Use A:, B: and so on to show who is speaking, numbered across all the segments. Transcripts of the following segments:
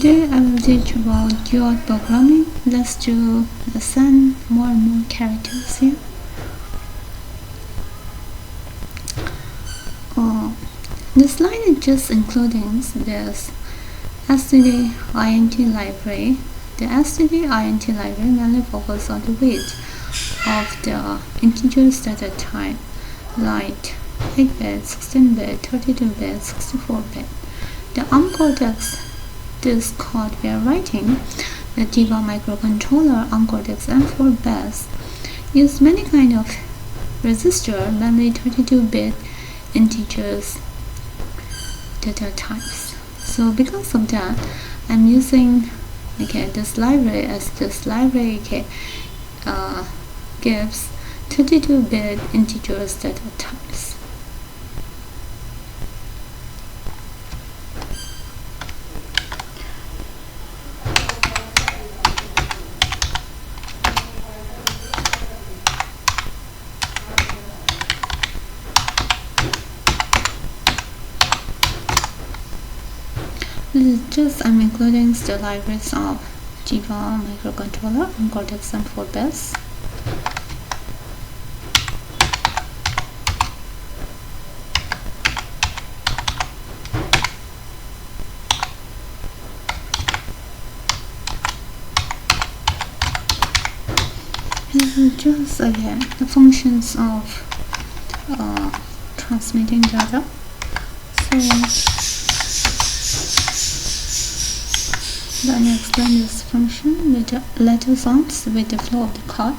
A: Today I will teach about UART programming. Let's do listen more and more characters here. This line is just including this std.int library. The std.int library mainly focuses on the weight of the integers data type, like 8-bit, 16-bit, 32-bit, 64-bit. The Cortex, this code we are writing, the Tiva microcontroller Cortex M4 bus, use many kind of register, mainly 32-bit integers data types. So because of that, I'm using this library, as this library gives 32-bit integers data types. I'm including the libraries of Tiva microcontroller and Cortex M4 bus. This is just again the functions of transmitting data. Then I explain this function with the letter sounds with the flow of the code.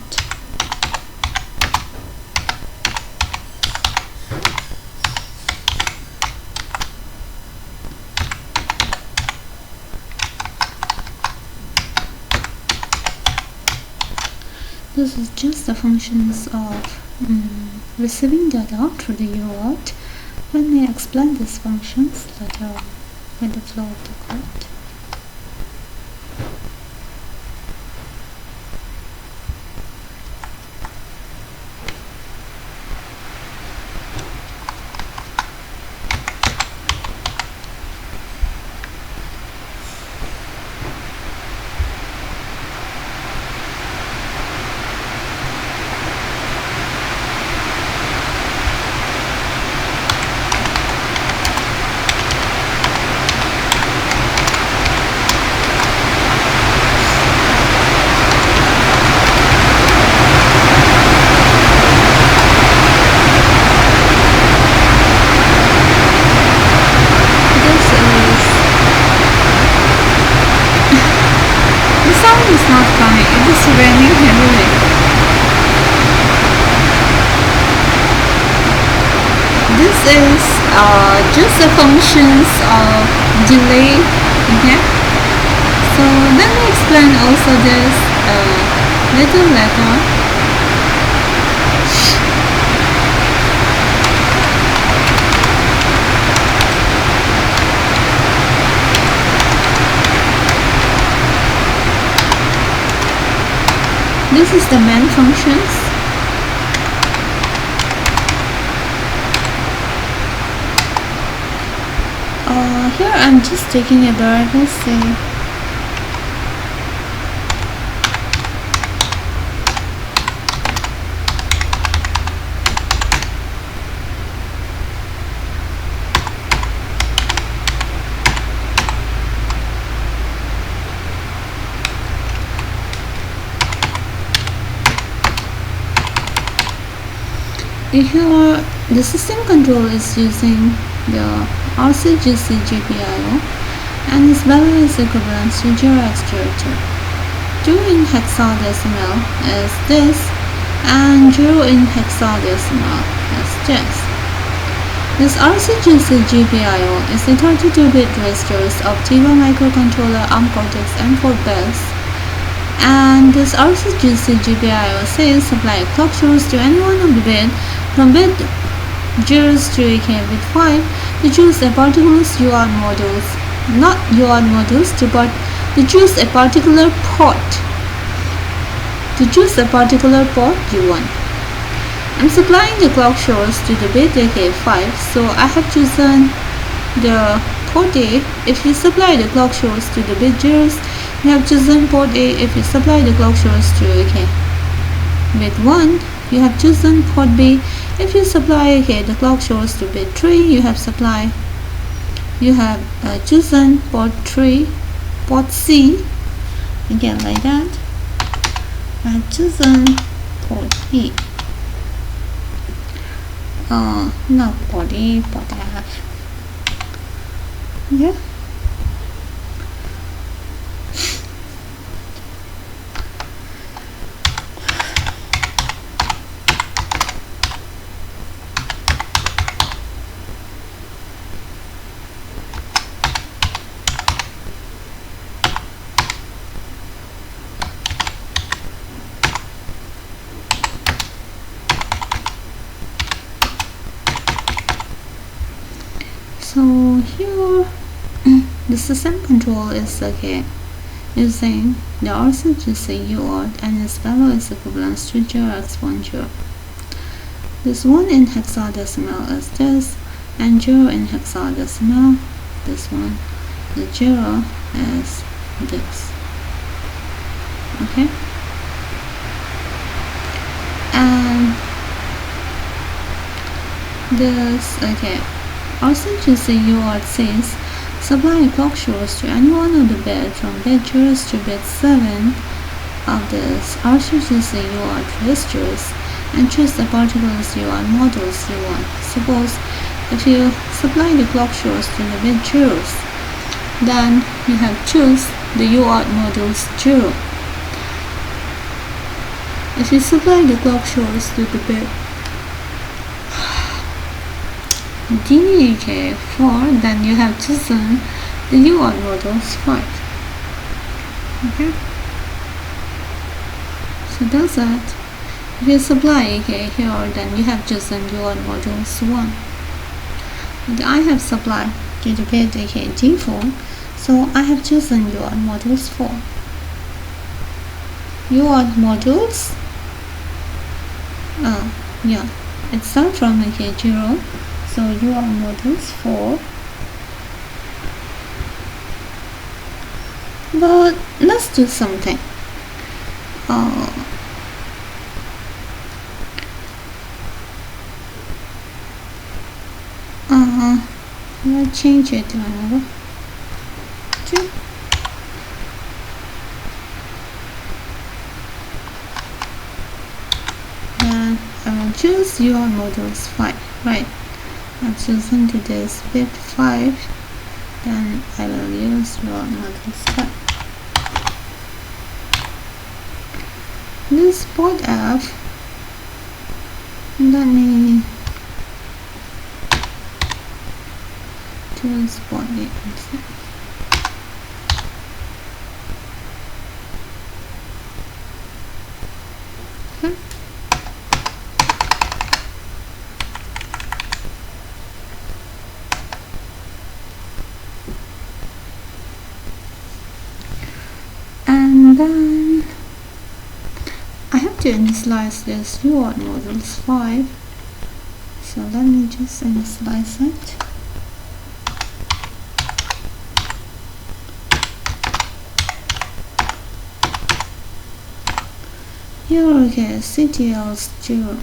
A: This is just the functions of receiving data through the UART. When I explain these functions later on with the flow of the code. It's not funny, it is raining heavily. This is just the functions of delay. Okay, so let me explain also this little letter. This is the main functions. Here I'm just taking a bird. Let's see. Here the system control is using the RCGC GPIO and its value is equivalent to 0x02. 2 in hexadecimal is this and 0 in hexadecimal is this. This RCGC GPIO is the 32-bit registers of Tiva microcontroller Cortex M4 bus. And this RCGC GPIO says supply clock source to any one of the bit from bit 0 to bit 5 to choose a particular UART modules, not UART modules, but to choose a particular port. You want. I'm supplying the clock source to the bit 5, so I have chosen the port A. If you supply the clock source to the bit zeros, you have chosen port A. If you supply the clock source to bit 1, you have chosen port B. If you supply the clock source to bit 3, you have chosen port 3, port C. Again like that. I have chosen port E. Not port E, port F. Yeah. So here the system control is using the RCGC UART and its value is equivalent to 0x10. This 1 in hexadecimal is this, and 0 in hexadecimal, this one, the 0 is this. Okay, and this RCGC UART says supply clock source to any one of the bits from bit 0 to bit 7 of this RCGC UART registers and choose the particular UART modules you want. Suppose if you supply the clock source to the bit zeros, then you have choose the UART modules 0. If you supply the clock source to the bit DK4, then you have chosen the UART modules 5. Okay, so that's it. If you supply here, then you have chosen UART modules 1. And I have supplied to the bit D4, so I have chosen UART modules 4. UART modules, it starts from 0. So UART modules 4. But let's do something. Let's change it to another 2. And I will choose UART modules 5, right? I've chosen to this bit 5, then I will use UART modules 5. This port F, let me choose port A instead. Okay. And then I have to initialize this UART modules 5, so let me just initialize it. Here CTL is 0.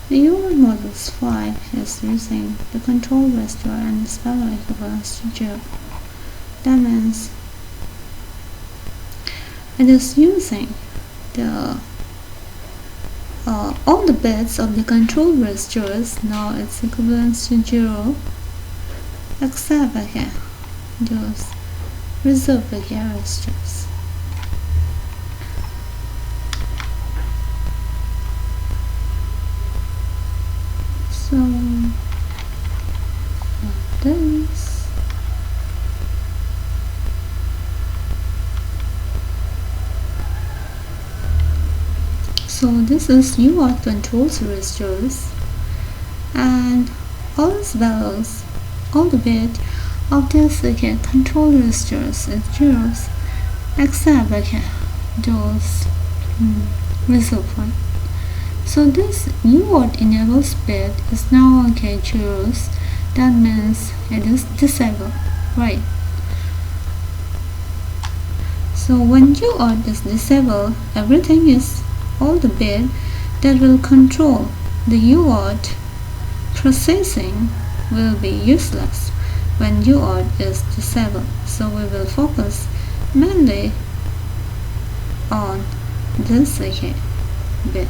A: The UART modules 5 is using the control register and its value equivalence to 0. That means it is using the all the bits of the control registers. Now it's equivalent to 0 except those reserved registers. So like this. So this is UART controls registers, and all its values, all the bit of this control registers is zeros, except those reserved one. So this UART enables bit is now zeros, that means it is disabled, right? So when UART is disabled, everything is all the bit that will control the UART processing will be useless when UART is disabled. So we will focus mainly on this bit.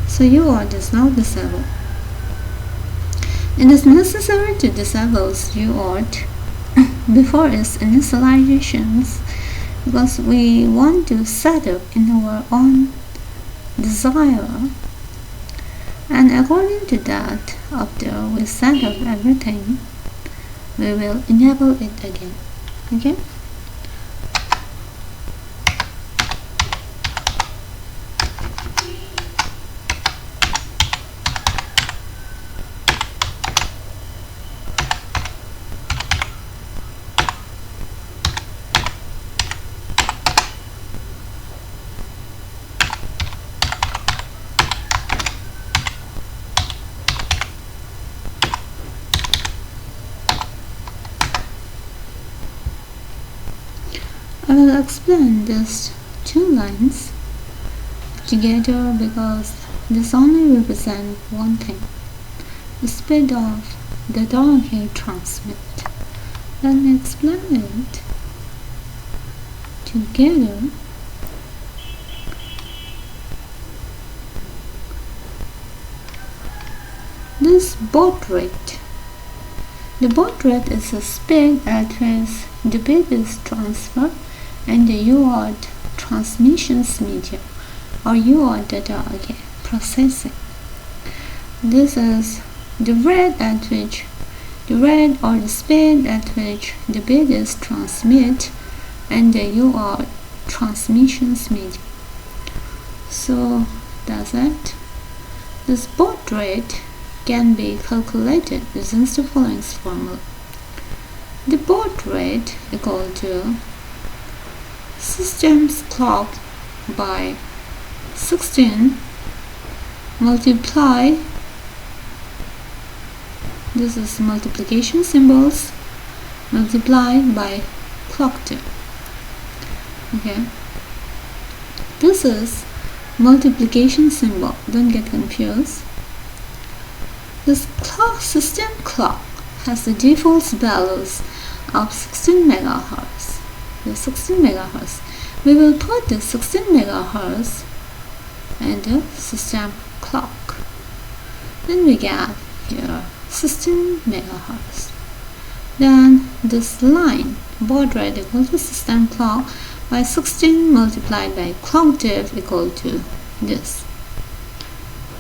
A: So UART is now disabled. It is necessary to disable UART before its initializations because we want to set up in our own desire, and according to that, after we set up everything, we will enable it again. Okay. I will explain these two lines together because this only represents one thing: the speed of the data transmit. Let me explain it together. This baud rate. The baud rate is the speed at which the bit is transferred and the UART transmissions medium or UART data processing. This is the rate or the speed at which the bit is transmitted and the UART transmissions medium. So that's it. This baud rate can be calculated using the following formula. The baud rate equal to system's clock by 16 multiply, this is multiplication symbols, multiplied by clock tip. Okay, this is multiplication symbol, don't get confused. This system clock has the default values of 16 megahertz. The 16 megahertz. We will put the 16 megahertz in the system clock. Then we get here 16 megahertz. Then this line, baud rate equal to system clock by 16 multiplied by clock diff equal to this.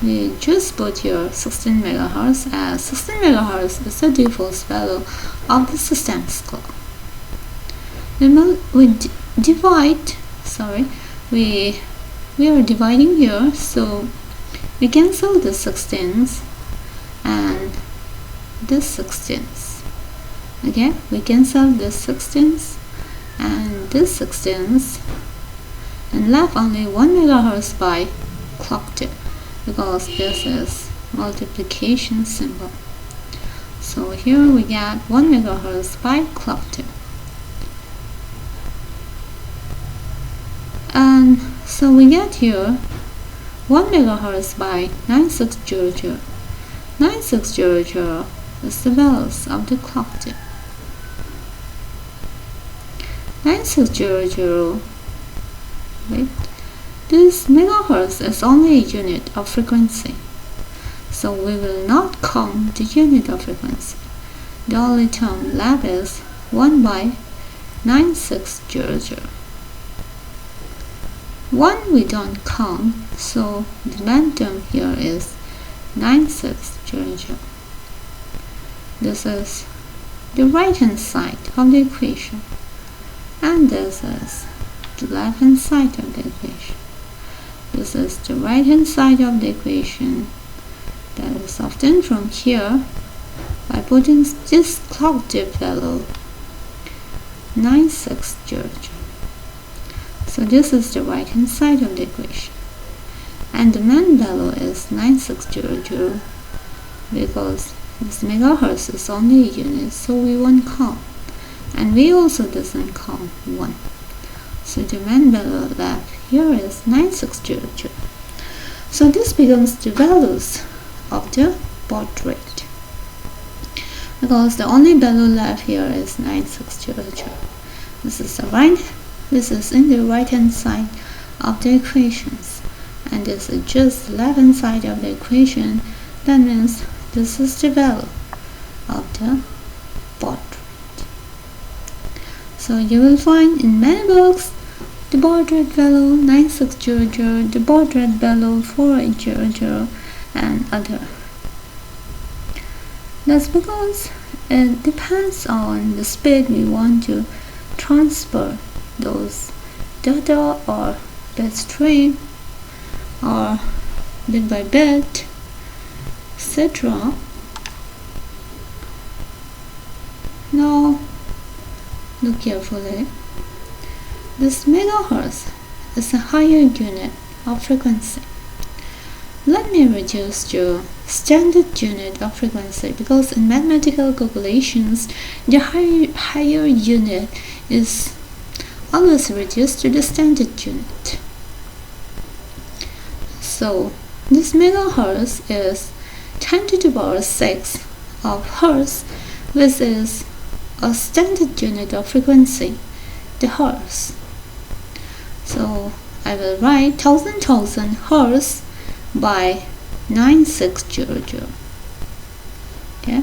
A: We just put here 16 megahertz as 16 megahertz is the default value of the system's clock. Then we are dividing here, so we cancel the 16s and this 16s. Okay, we cancel this 16s and this 16s and left only 1 megahertz by clock tip because this is multiplication symbol. So here we get 1 megahertz by clock tip. And so we get here 1 megahertz by 9600. 9600 is the values of the clock tip. 9600, wait, this megahertz is only a unit of frequency, so we will not count the unit of frequency. The only term left is 1 by 9600. 1 we don't count, so the main term here is 9600. This is the right hand side of the equation, and this is the left hand side of the equation. This is the right hand side of the equation that is obtained from here by putting this clock dip value 9600. So this is the right hand side of the equation, and the main value is 9600 because this megahertz is only a unit, so we won't count, and we also doesn't count 1. So the main value left here is 9600. So this becomes the values of the baud rate, because the only value left here is 9600. This is in the right hand side of the equations, and this is just the left hand side of the equation. That means this is the value of the baud rate. So you will find in many books the baud rate value 9600, the baud rate value 4800, and other. That's because it depends on the speed we want to transfer those data or bit stream or bit by bit, etc. Now look carefully. This megahertz is a higher unit of frequency. Let me reduce to standard unit of frequency, because in mathematical calculations the higher unit is always reduced to the standard unit. So this megahertz is 10 to the power 6 of hertz, which is a standard unit of frequency, the hertz. So I will write 1000 hertz by 9600. Okay,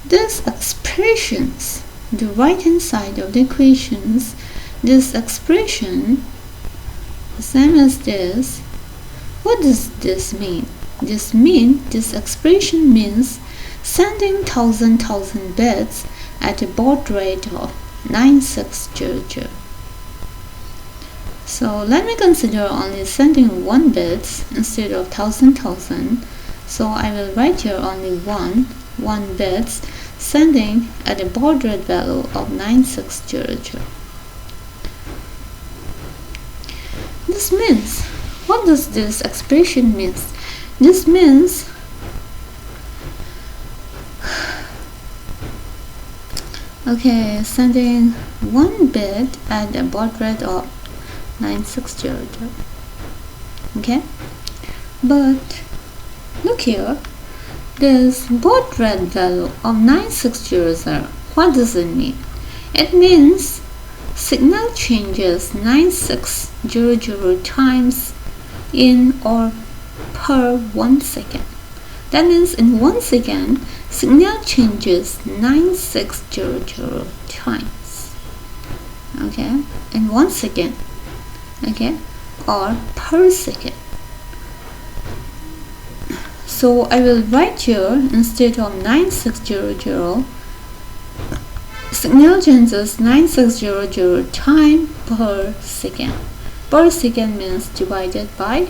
A: these expressions, the right hand side of the equations, this expression the same as this. What does this mean? This expression means sending 1000 bits at a baud rate of 9600. So let me consider only sending 1 bits instead of 1000. So I will write here only 1 bits sending at a baud rate value of 9600. This means, what does this expression mean? This means sending 1 bit at a baud rate of 9600. Okay, but look here, this baud rate value of 9600, what does it mean? It means signal changes 9600 times in or per 1 second. That means in 1 second signal changes 9600 times. Okay, in 1 second. Okay, or per second. So I will write here, instead of 9600, signal changes 9600 time per second. Per second means divided by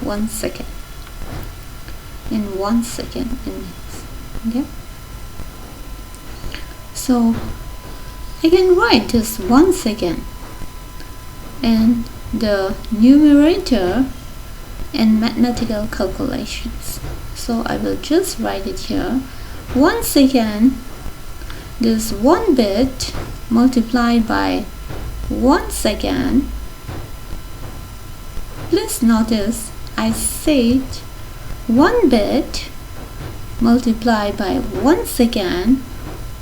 A: 1 second. In 1 second it means. Okay, so I can write this 1 second in the numerator in mathematical calculations. So I will just write it here. 1 second, this 1 bit multiplied by 1 second. Please notice I said 1 bit multiplied by 1 second.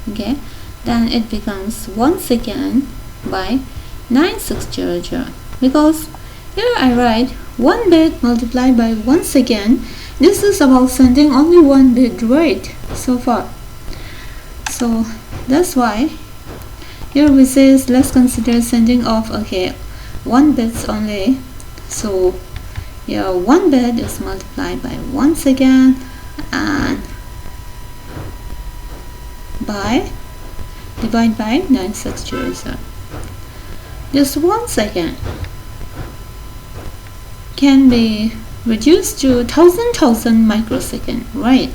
A: Okay, then it becomes 1 second by 9600, because here I write 1 bit multiplied by 1 second. This is about sending only 1 bit rate so far. So that's why here we say let's consider sending of 1 bits only. So here 1 bit is multiplied by 1 second and divide by 9600. This 1 second can be reduced to 1000 microsecond, right?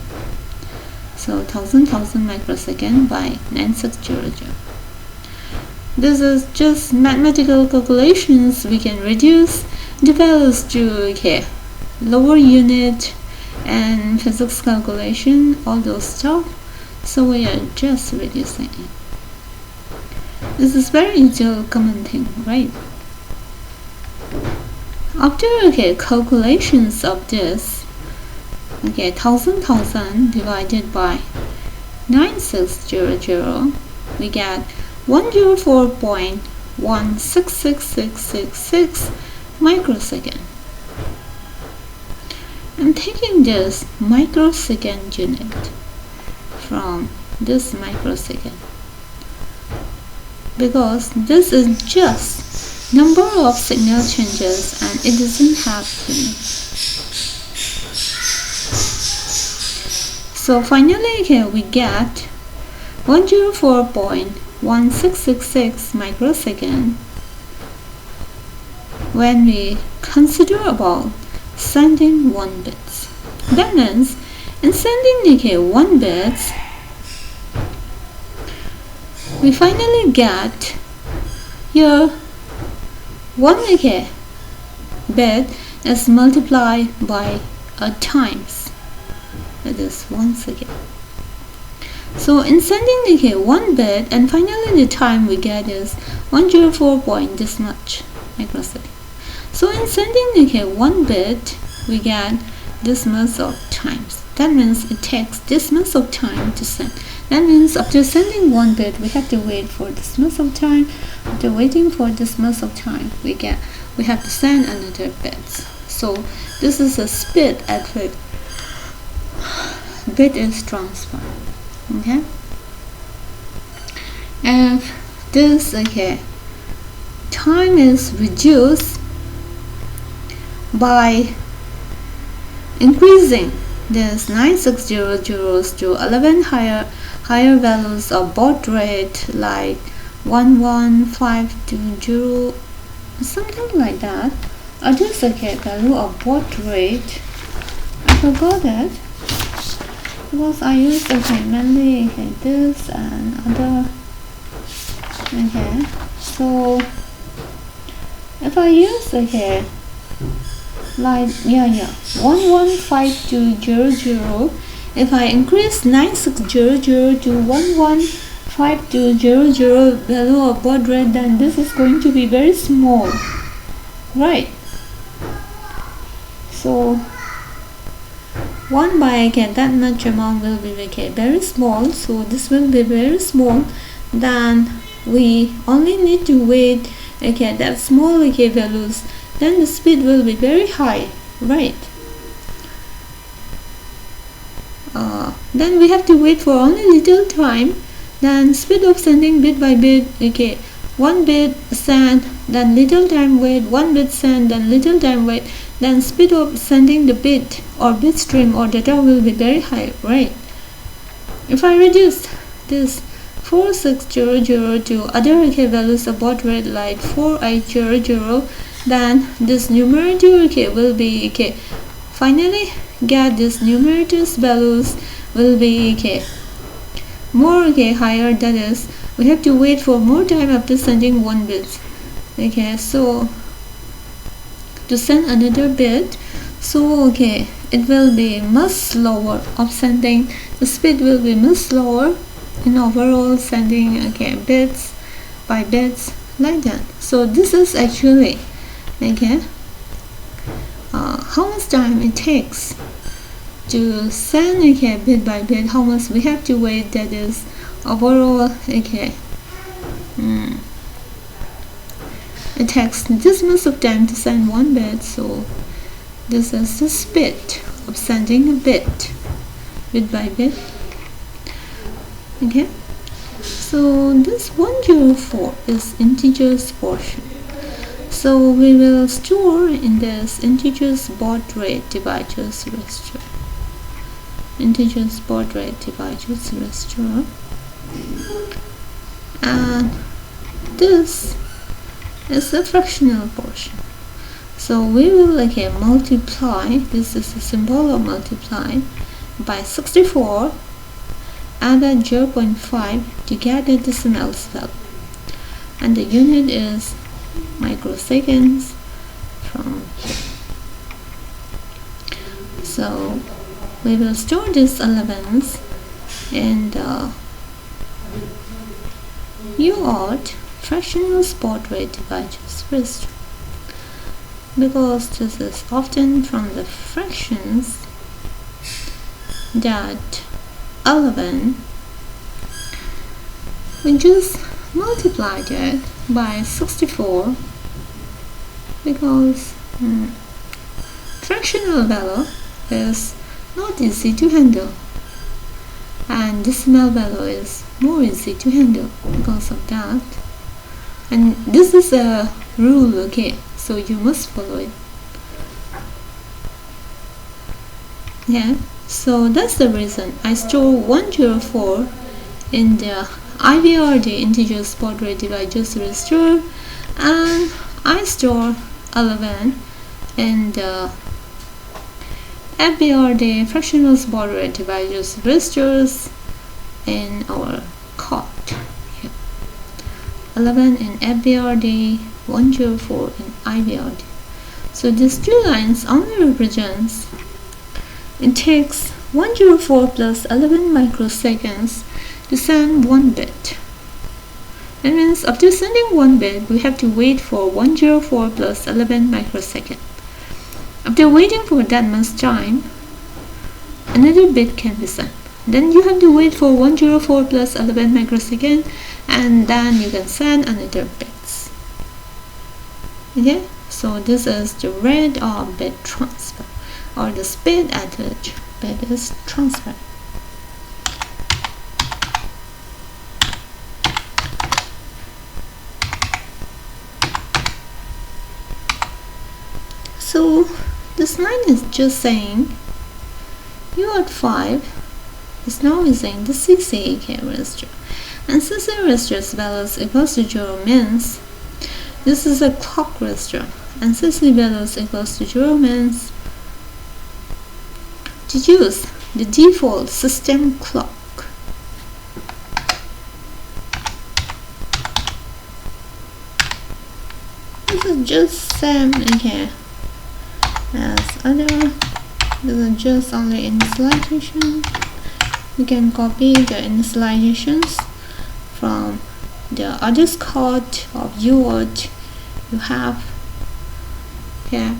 A: So 1000 microsecond by 9600. This is just mathematical calculations. We can reduce the values to lower unit and physics calculation, all those stuff. So we are just reducing it. This is very usual common thing, right? After calculations of this, 1000 divided by 9600, we get 104.166666 microsecond. I'm taking this microsecond unit from this microsecond because this is just number of signal changes and it doesn't have unit. So finally we get 104.1666 microsecond when we consider about sending 1 bits. That means in sending 1 bits, we finally get here 1 bit is multiplied by a times, that is once again. So in sending 1 bit, and finally the time we get is 104 point this much microsecond. So in sending 1 bit, we get this much of times. That means it takes this much of time to send. That means after sending 1 bit, we have to wait for this much of time. After waiting for this much of time, we have to send another bits. So this is a speed at which bit is transferred. Okay. If this time is reduced by increasing this 9600s to 11 higher values of baud rate, like 11520, something like that, or just value of baud rate. I forgot it because I used mainly this and other. So if I use like 11520, if I increase 9600 to 11520 value of baud rate, then this is going to be very small, right? So 1 by that much amount will be very small, so this will be very small. Then we only need to wait that small values, then the speed will be very high, right? Then we have to wait for only little time. Then speed of sending bit by bit, 1 bit send, then little time wait, 1 bit send, then little time wait, then speed of sending the bit or bit stream or data will be very high, right? If I reduce this 4600 to other values of baud rate like 4800, then this numerator will be finally get this numerator's values will be more higher. That is, we have to wait for more time after sending 1 bit. So to send another bit, so it will be much slower of sending. The speed will be much slower in overall sending bits by bits, like that. So this is actually how much time it takes to send bit by bit, how much we have to wait. That is overall it takes this much of time to send 1 bit. So this is the speed of sending a bit by bit. So this 104 is integers portion. So we will store in this integers baud rate dividers register. Integers baud rate dividers register. And this is a fractional portion. So we will multiply, this is a symbol of multiply, by 64, add a 0.5 to get the decimal value, and the unit is microseconds from here. So we will store these 11s in the UART fractional spot rate divisors register, because this is often from the fractions that 11, we just multiplied it by 64 because fractional value is not easy to handle and decimal value is more easy to handle because of that. And this is a rule, okay, so you must follow it. Yeah, so that's the reason I store 104 in the UART integer spot rate divisors register, and I store 11 in the UART fractional spot rate divisors registers in our code. Here. 11 in UART, 104 in UART. So these two lines only represents it takes 104 plus 11 microseconds to send one bit. That means after sending one bit, we have to wait for 104 plus 11 microseconds. After waiting for that much time, another bit can be sent. Then you have to wait for 104 plus 11 microseconds, and then you can send another bits. Okay, so this is the rate of bit transfer, or the speed at which bit is transferred. So this line is just saying UART 5 is now using the CCAK register, and CC register's values equals to 0 means this is a clock register, and CC values equals to 0 means to use the default system clock. This is just same again as other. This is just only initialization. You can copy the initializations from the other code of UART you have here.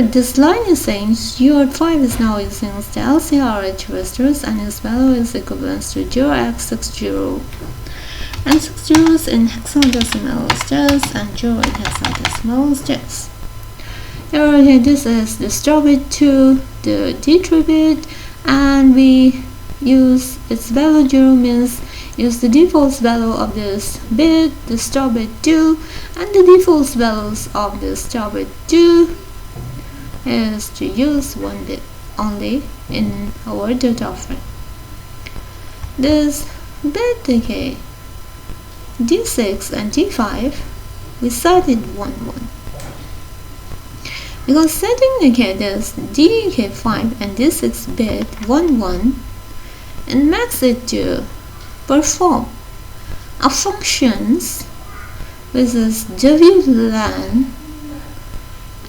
A: This line is saying UART 5 is now using the LCRH registers, and its value is equivalent to 0x60, and 6 zeros in hexadecimal steps and 0 in hexadecimal steps. Here this is the stop bit to the D3 bit, and we use its value 0 means use the default value of this bit, the stop bit 2, and the default values of the stop bit 2 is to use one bit only in our data frame. This bit decay D6 and D5 we set it 1 1 because setting okay this DK5 and D6 bit 1 1 and makes it to perform a functions which is WLAN,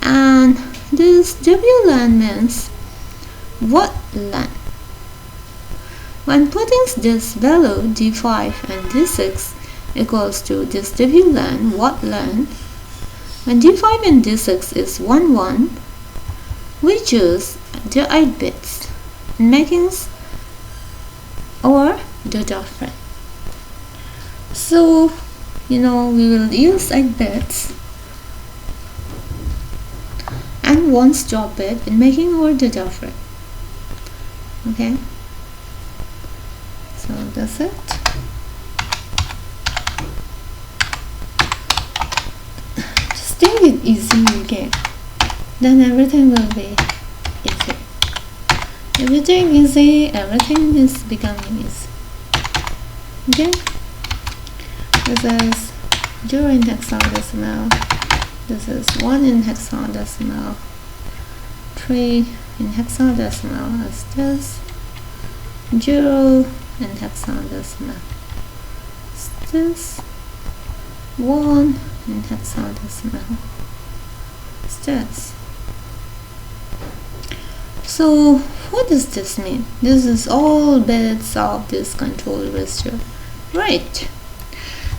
A: and this WLAN means what LAN. When putting this value D5 and D6 equals to this WLAN what LAN, when D5 and D6 is 1 1, we choose the 8 bits making our data frame. So we will use 8 bits and 1 stop bit in making our data frame. Okay, so that's it. Just take it easy, okay? Then everything will be easy. If you take easy, everything is becoming easy. Okay? This is 0 in hexadecimal. This is 1 in hexadecimal. 3 in hexadecimal is this. 0 in hexadecimal is this. 1 in hexadecimal is this. So what does this mean? This is all bits of this control register, right?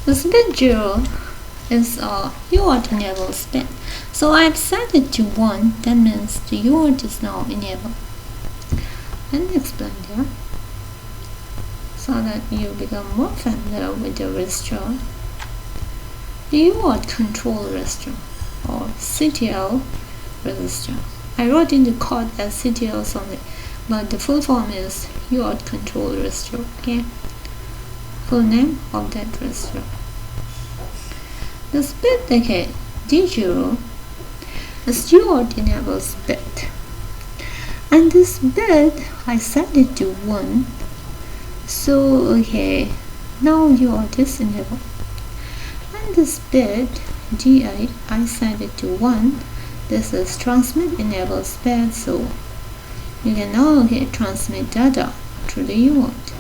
A: This bit 0 is a UART enabled bit. So I've set it to 1. That means the UART is now enabled. Let me explain there so that you become more familiar with the register. The UART control register or CTL register. I wrote in the code as CTL only, but the full form is UART control register. Okay, full name of that register. This bit, okay, D0 is UART enables bit, and this bit I set it to 1. So okay, now UART is enabled. And this bit D8 I set it to 1. This is transmit enables bit, so you can now transmit data through the UART.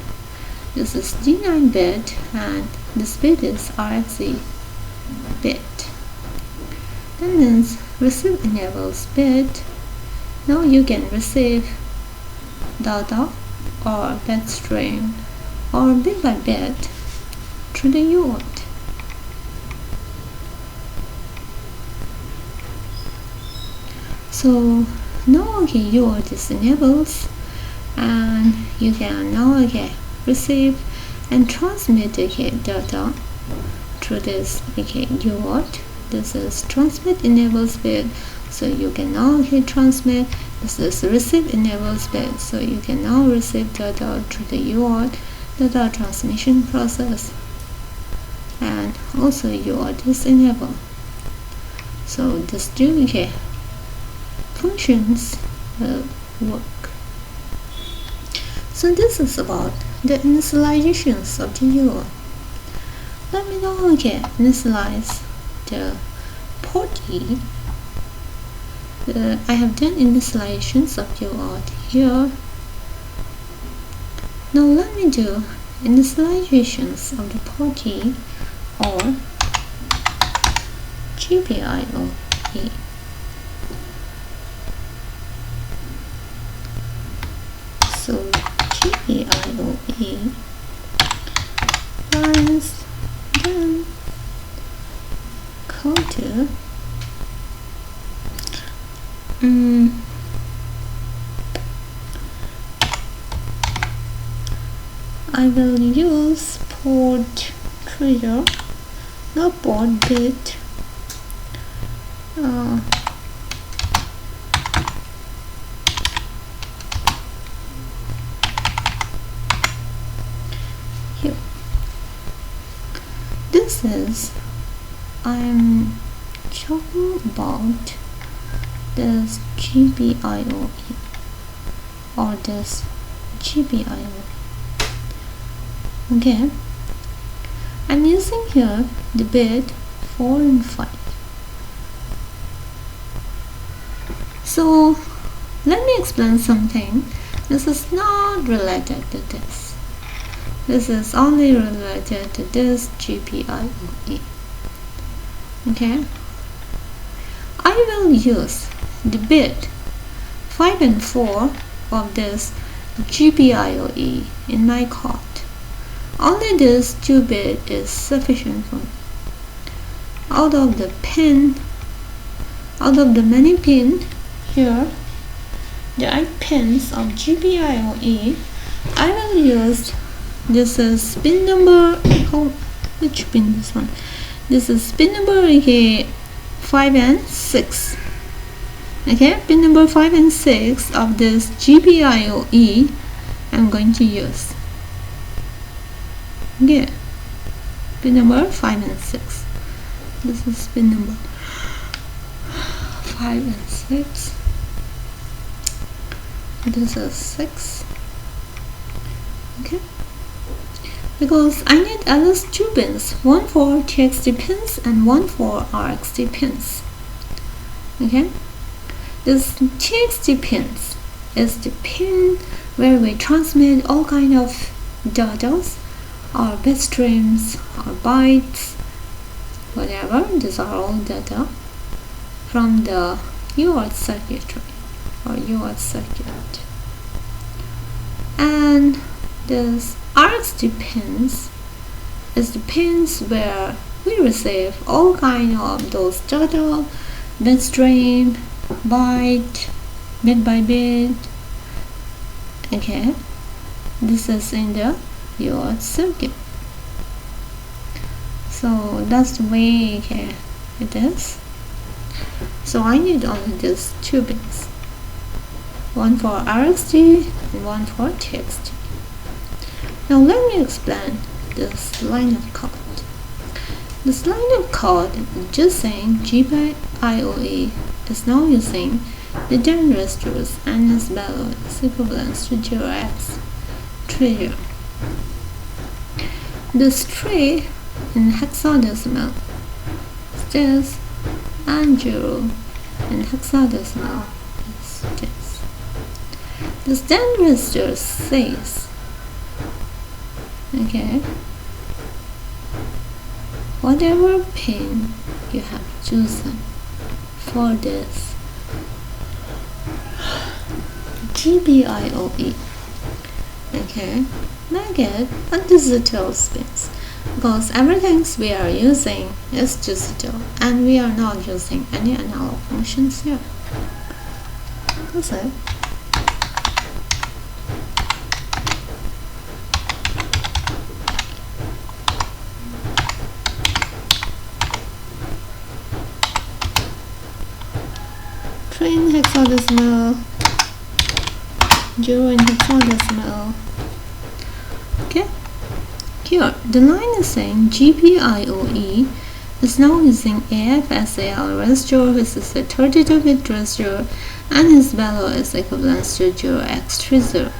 A: This is D9 bit, and this bit is RxE bit. That means receive enables bit. Now you can receive data or bit stream or bit by bit through the UART. So now UART is enabled, and you can now receive and transmit data through this UART. This is transmit enables bit, so you can now transmit. This is receive enables bit, so you can now receive data through the UART data transmission process, and also UART is enabled. So this two functions will work. So this is about the initializations of the UART. Let me now initialize the port E. I have done initializations of UART here. Now let me do initializations of the port E or GPIO-E. So GPIO-E lines, then go to I will use port trigger, not port bit. Here. This is I'm talking about this GPIO-E or this GPIO. Okay, I'm using here the bit 4 and 5. So let me explain something. This is not related to this. This is only related to this GPIO-E. Okay, I will use the bit 5 and 4 of this GPIO-E in my code. Only this 2 bit is sufficient for me. Out of the many pin here, the 8 pins of GPIO-E, I will use, this is pin number, which pin this one? This is pin number 5 and 6. Okay, pin number 5 and 6 of this GPIO-E I'm going to use. Okay, pin number 5 and 6. This is pin number 5 and 6. This is 6. Okay, because I need at least 2 pins, one for TXT pins and one for RxT pins. Okay, this TXT pins is the pin where we transmit all kind of data, or bit streams or bytes, whatever. These are all data from the UART circuitry for UART circuit. And this RxD pins is the pins where we receive all kind of those data, bit stream, byte, bit by bit. Okay, this is in the UART circuit. So that's the way it is. So I need only these two pins, one for RxD and one for TXT. Now let me explain this line of code. This line of code is just saying GPIOE is now using the DIN registers and its value is equivalent to 0x treasure. This tree in hexadecimal is this, and 0 in hexadecimal is this. This DIN register says, whatever pin you have chosen for this GPIOE, make it a digital space, because everything we are using is digital and we are not using any analog functions here. That's it. Three in hexadecimal, 0 in hexadecimal. Here the line is saying GPIOE is now using AFSAL register, which is a 32-bit register, and its value is equivalent to 0x30.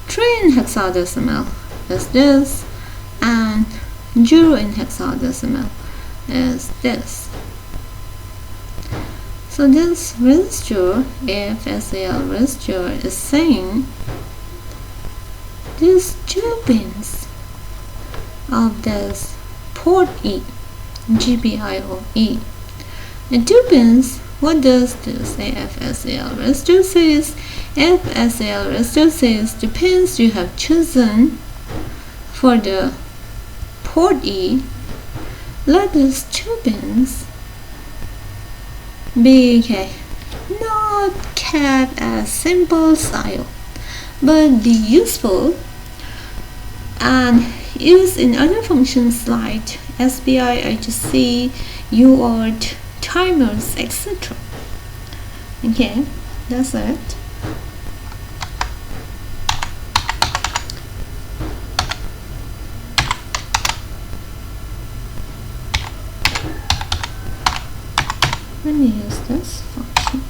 A: 3 in hexadecimal is this, and 0 in hexadecimal is this. So this register, AFSAL register, is saying these two pins of this port E, GPIOE. The two pins, what does this AFSAL register says? AFSAL register says the pins you have chosen for the port E, let these two pins be not kept as simple style, but be useful and used in other functions like SPI, IGC, UART, timers, etc. That's it. Let me use this function.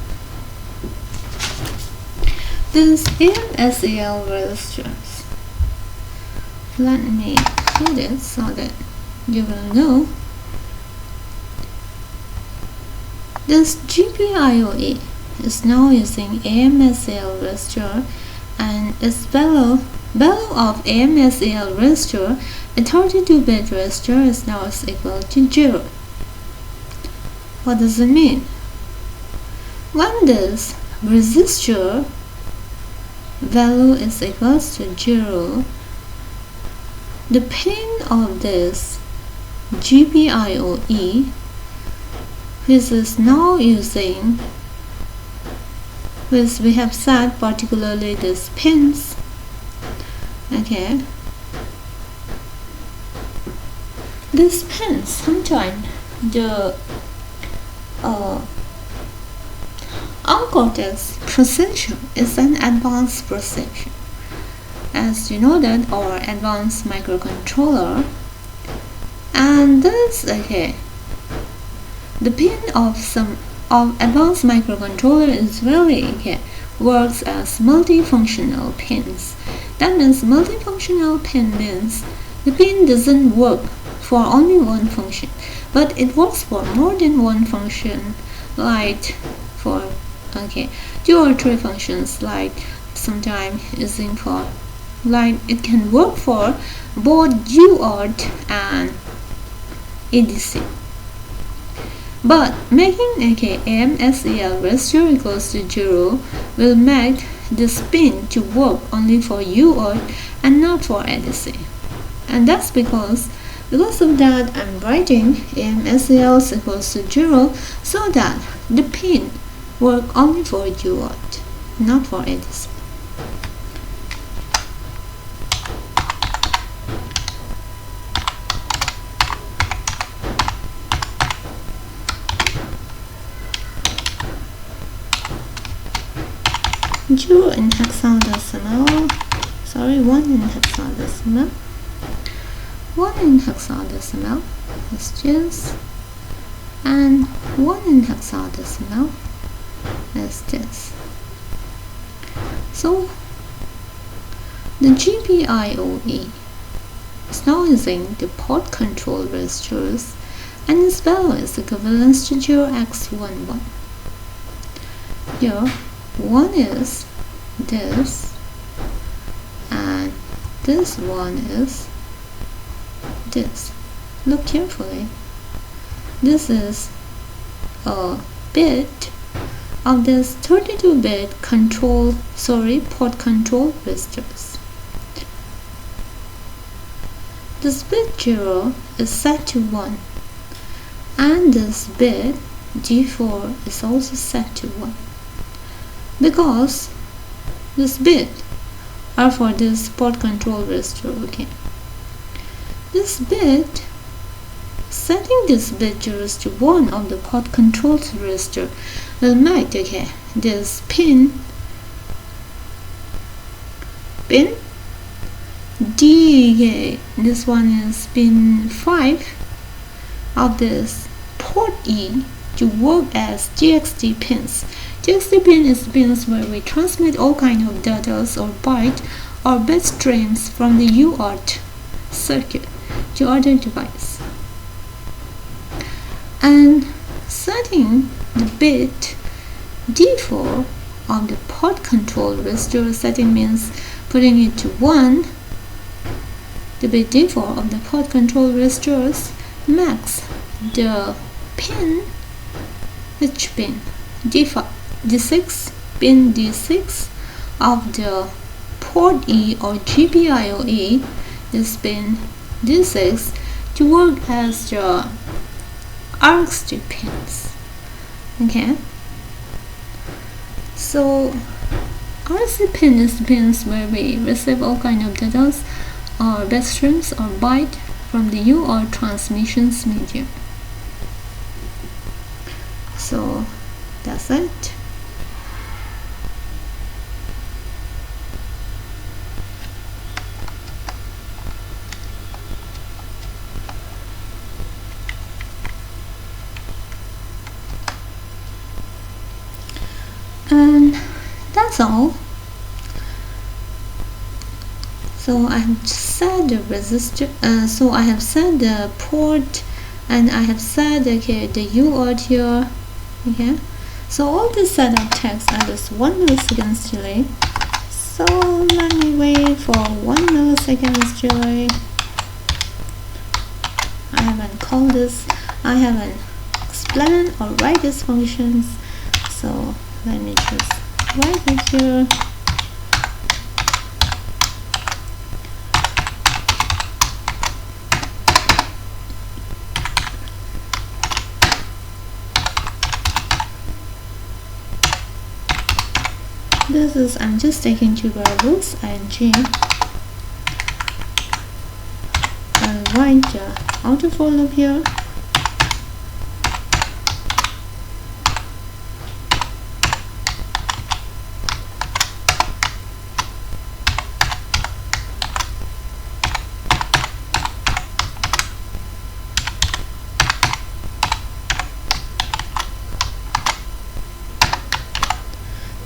A: This AFSAL registers. Let me put it so that you will know. This GPIOE is now using AMSAL register, and its value of AMSAL register, a 32-bit register, is now equal to 0. What does it mean? When this resistor value is equal to 0, the pin of this GPIOE, which is now using, which we have set particularly these pins, these pins, sometimes the our Cortex processor is an advanced processor. As you know that our advanced microcontroller, and this the pin of some advanced microcontroller is really works as multifunctional pins. That means multifunctional pin means the pin doesn't work for only one function, but it works for more than one function, like for 2 or 3 functions, like sometimes using for, like it can work for both UART and ADC. But making AMSEL residue equals to 0 will make the spin to work only for UART and not for ADC. And that's because of that I'm writing AMSEL equals to 0 so that the pin work only for UART, not for ADC. Zero in hexadecimal, sorry, 1 in hexadecimal. 1 in hexadecimal is this, and 1 in hexadecimal is this. So the GPIOE is now using the port control registers, and its value is equivalent to 0x11. Here 1 is this, and this one is this. Look carefully. This is a bit of this 32-bit port control registers. This bit 0 is set to 1, and this bit D4 is also set to 1. Because this bit are for this port control register. This bit, setting this bit 0 to 1 of the port control register will make this pin D, this one is pin 5 of this port E to work as GXT pins. GXT pin is pins where we transmit all kind of data or byte or bit streams from the UART circuit to other device. And setting the bit D4 on the port control register setting means putting it to 1. The bit D4 of the port control registers makes the pin, which pin? D5, D6, pin D6 of the port E or GPIOE, this pin D6 to work as the RX2 pins. So RC pin is pins where we receive all kind of data or bit streams or byte from the UART transmissions medium. So that's it. And that's all. So I have set the resistor, so I have set the port, and I have set the UART here. So all this setup takes at least 1 millisecond delay. So let me wait for 1 millisecond delay. I haven't called this, I haven't explained or write these functions, so let me just write it here. This is, I'm just taking two variables, ing. I'll write the outer for loop here.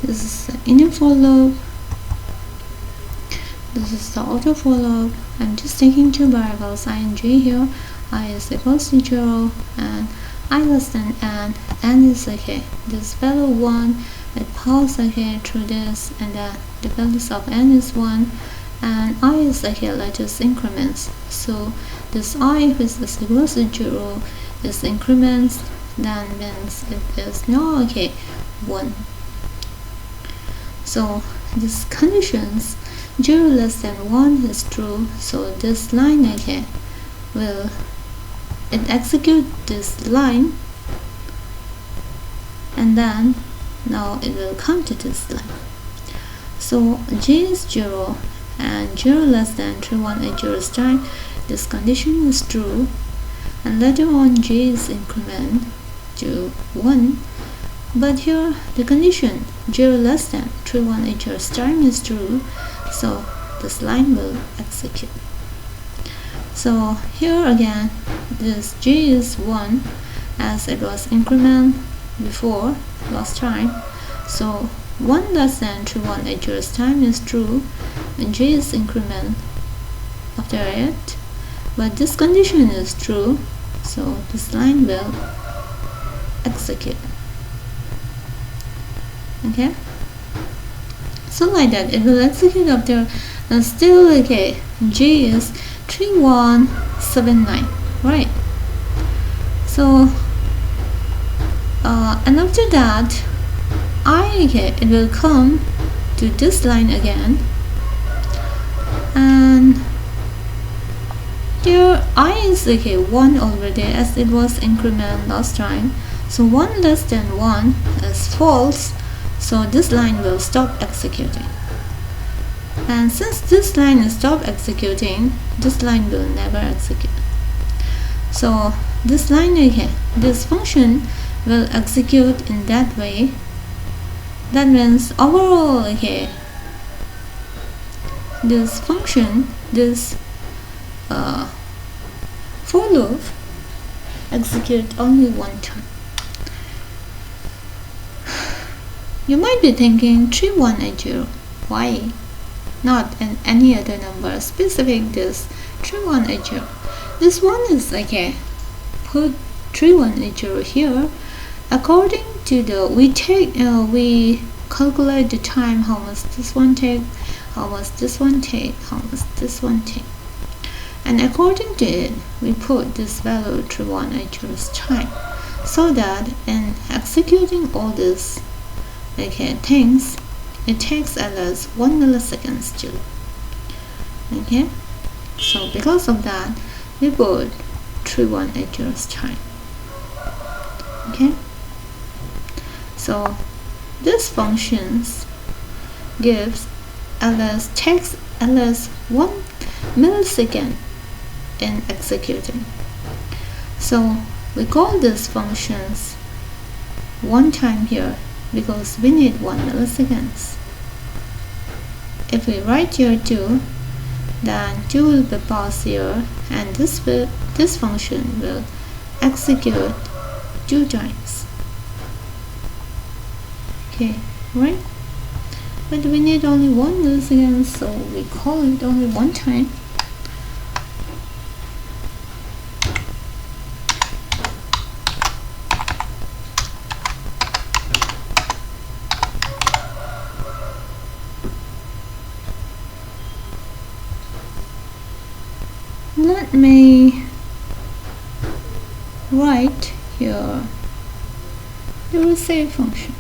A: This is the inner for loop. This is the outer for loop. I'm just taking two variables, ing here. I is equals to 0 and I less than n is this value 1, it passes through this, and the values of n is 1, and I is latest increments. So this I, which is equals to 0, is increments then means it is no 1. So these conditions 0 less than 1 is true, so this line will it execute this line, and then now it will come to this line. So j is 0 and 0 less than 3180 time, this condition is true, and later on j is increment to 1, but here the condition 0 less than 3180 time is true, so this line will execute. So here again this j is 1 as it was increment before last time, so 1 less than 3180 time is true and j is increment after it, but this condition is true, so this line will execute. Okay, so like that it will execute after still j is 3179, right? So and after that it will come to this line again, and here I is 1 already as it was increment last time, so 1 less than 1 is false, so this line will stop executing. And since this line is stop executing, this line will never execute. So this line this function will execute in that way. That means overall this function, this for loop execute only one time. You might be thinking 3180, why not any other number specific this 3180? This one is put 3180 here. According to the we calculate the time, how much this one take, how much this one take, how much this one take, and according to it we put this value 3180 time, so that in executing all these things it takes at least 1 millisecond still. Okay, so because of that we put 3180 time. Okay, so this functions gives takes at least 1 millisecond in executing, so we call these functions one time here because we need 1 milliseconds. If we write here 2, then 2 will be passed here, and this function will execute 2 times. Okay, right? But we need only 1 millisecond, so we call it only one time. Let me write here the receive functions.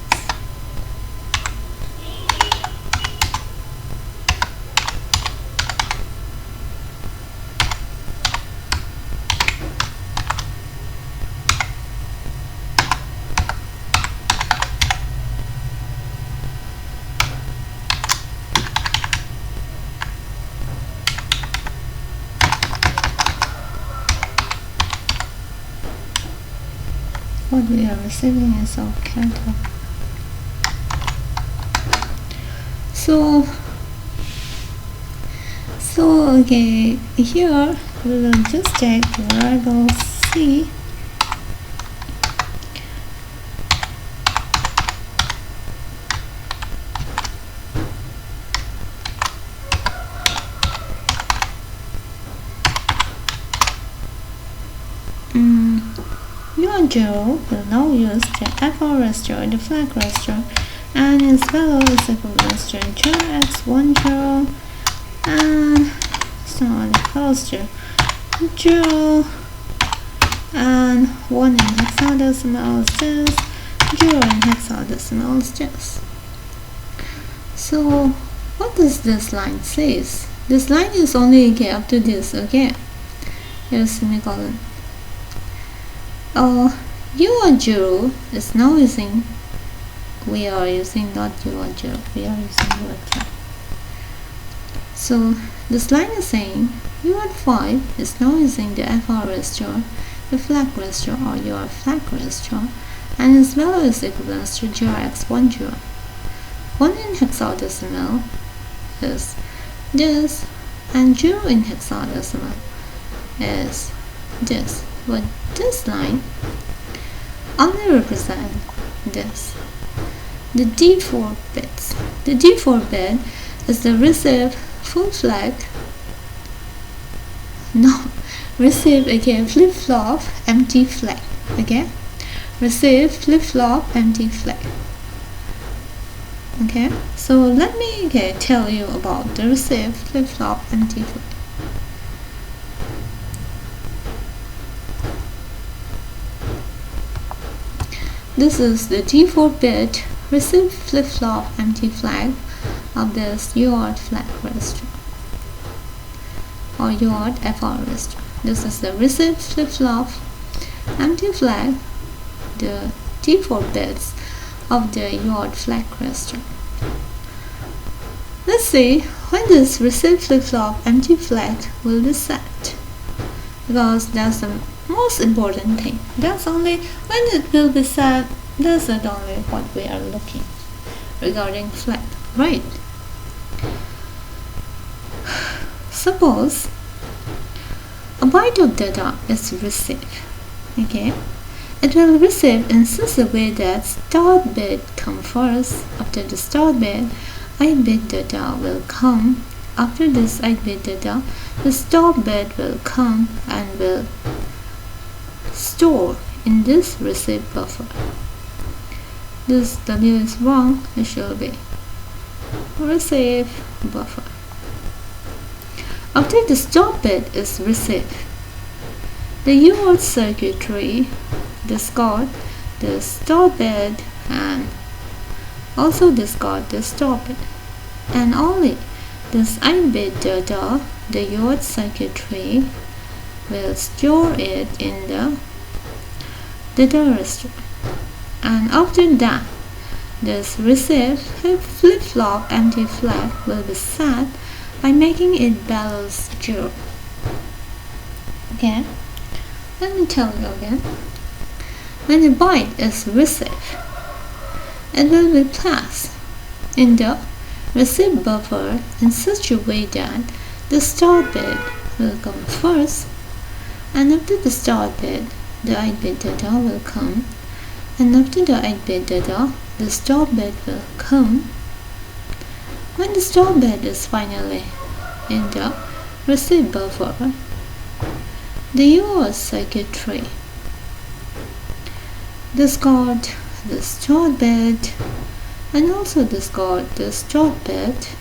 A: What we are receiving is our counter. So okay, here we will just take the variable c . Zero will now use the FR register, the flag register, and its value is equivalent to x10 and so on the register 0 and 1 in hexadecimal is this, 0 in hexadecimal is this. So what does this line says? This line is only up to this, okay? Here's semicolon. UART 0 is now using, we are using not UART 0, we are using UART 5. So this line is saying UART 5 is now using the FR register, the flag register or your flag register, and its value is equivalent to 0x10. 1 in hexadecimal is this, and 0 in hexadecimal is this. But this line only represents this, the D4 bits. The D4 bit is the receive full flag, receive again flip-flop empty flag, okay? Receive flip-flop empty flag. Okay, so let me tell you about the receive flip-flop empty flag. This is the D4 bit receive flip-flop empty flag of this UART flag register or UART FR register. This is the receive flip-flop empty flag, the D4 bits of the UART flag register. Let's see when this receive flip-flop empty flag will be set, because that's the most important thing. That's only when it will be set, that's not only what we are looking regarding flag, right? Suppose a byte of data is received, okay? It will receive in such a way that start bit comes first. After the start bit, 8-bit data will come. After this 8-bit data, the stop bit will come and will store in this receive buffer. This W is wrong, it should be receive buffer. After the stop bit is received, the UART circuitry discard the stop bit and also discard the stop bit, and only this 8-bit data, the UART circuitry will store it in the data register. And after that, this receive flip-flop empty flag will be set by making it values 0. Okay, let me tell you again. When a byte is received, it will be placed in the receive buffer in such a way that the start bit will come first, and after the start bit, the 8-bit data will come, and after the 8-bit data, the stop bit will come. When the stop bit is finally in the receive buffer, the UART circuitry discard the start bit and also discard the stop bit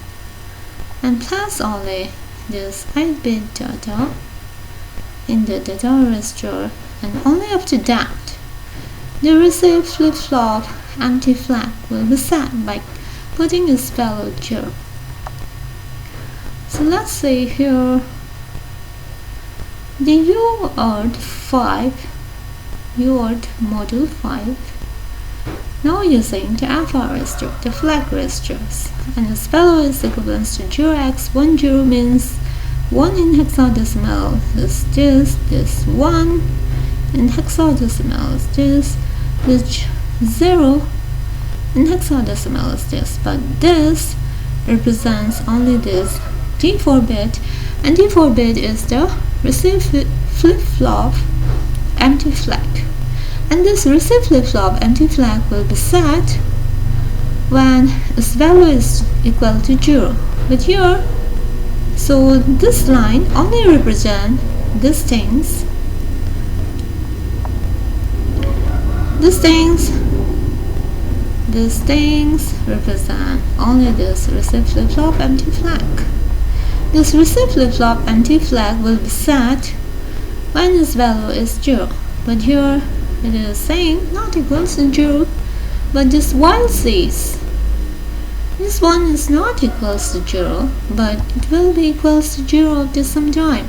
A: and place only this 8-bit data in the data register, and only after that the receive flip-flop empty flag will be set by putting its value 0. So let's say here the UART 5, UART module 5, now using the FR register, the flag registers, and its value is equivalent to 0x10 means 1 in hexadecimal is this 1 in hexadecimal is this 0 in hexadecimal is this, but this represents only this D4 bit, and D4 bit is the receive flip-flop empty flag, and this receive flip-flop empty flag will be set when its value is equal to 0. But here, so this line only represents these things. These things represent only this receive flip-flop empty flag. This receive flip-flop empty flag will be set when its value is 0. but here it is saying not equals to 0, but just while says this one is not equals to 0, but it will be equals to 0 after some time.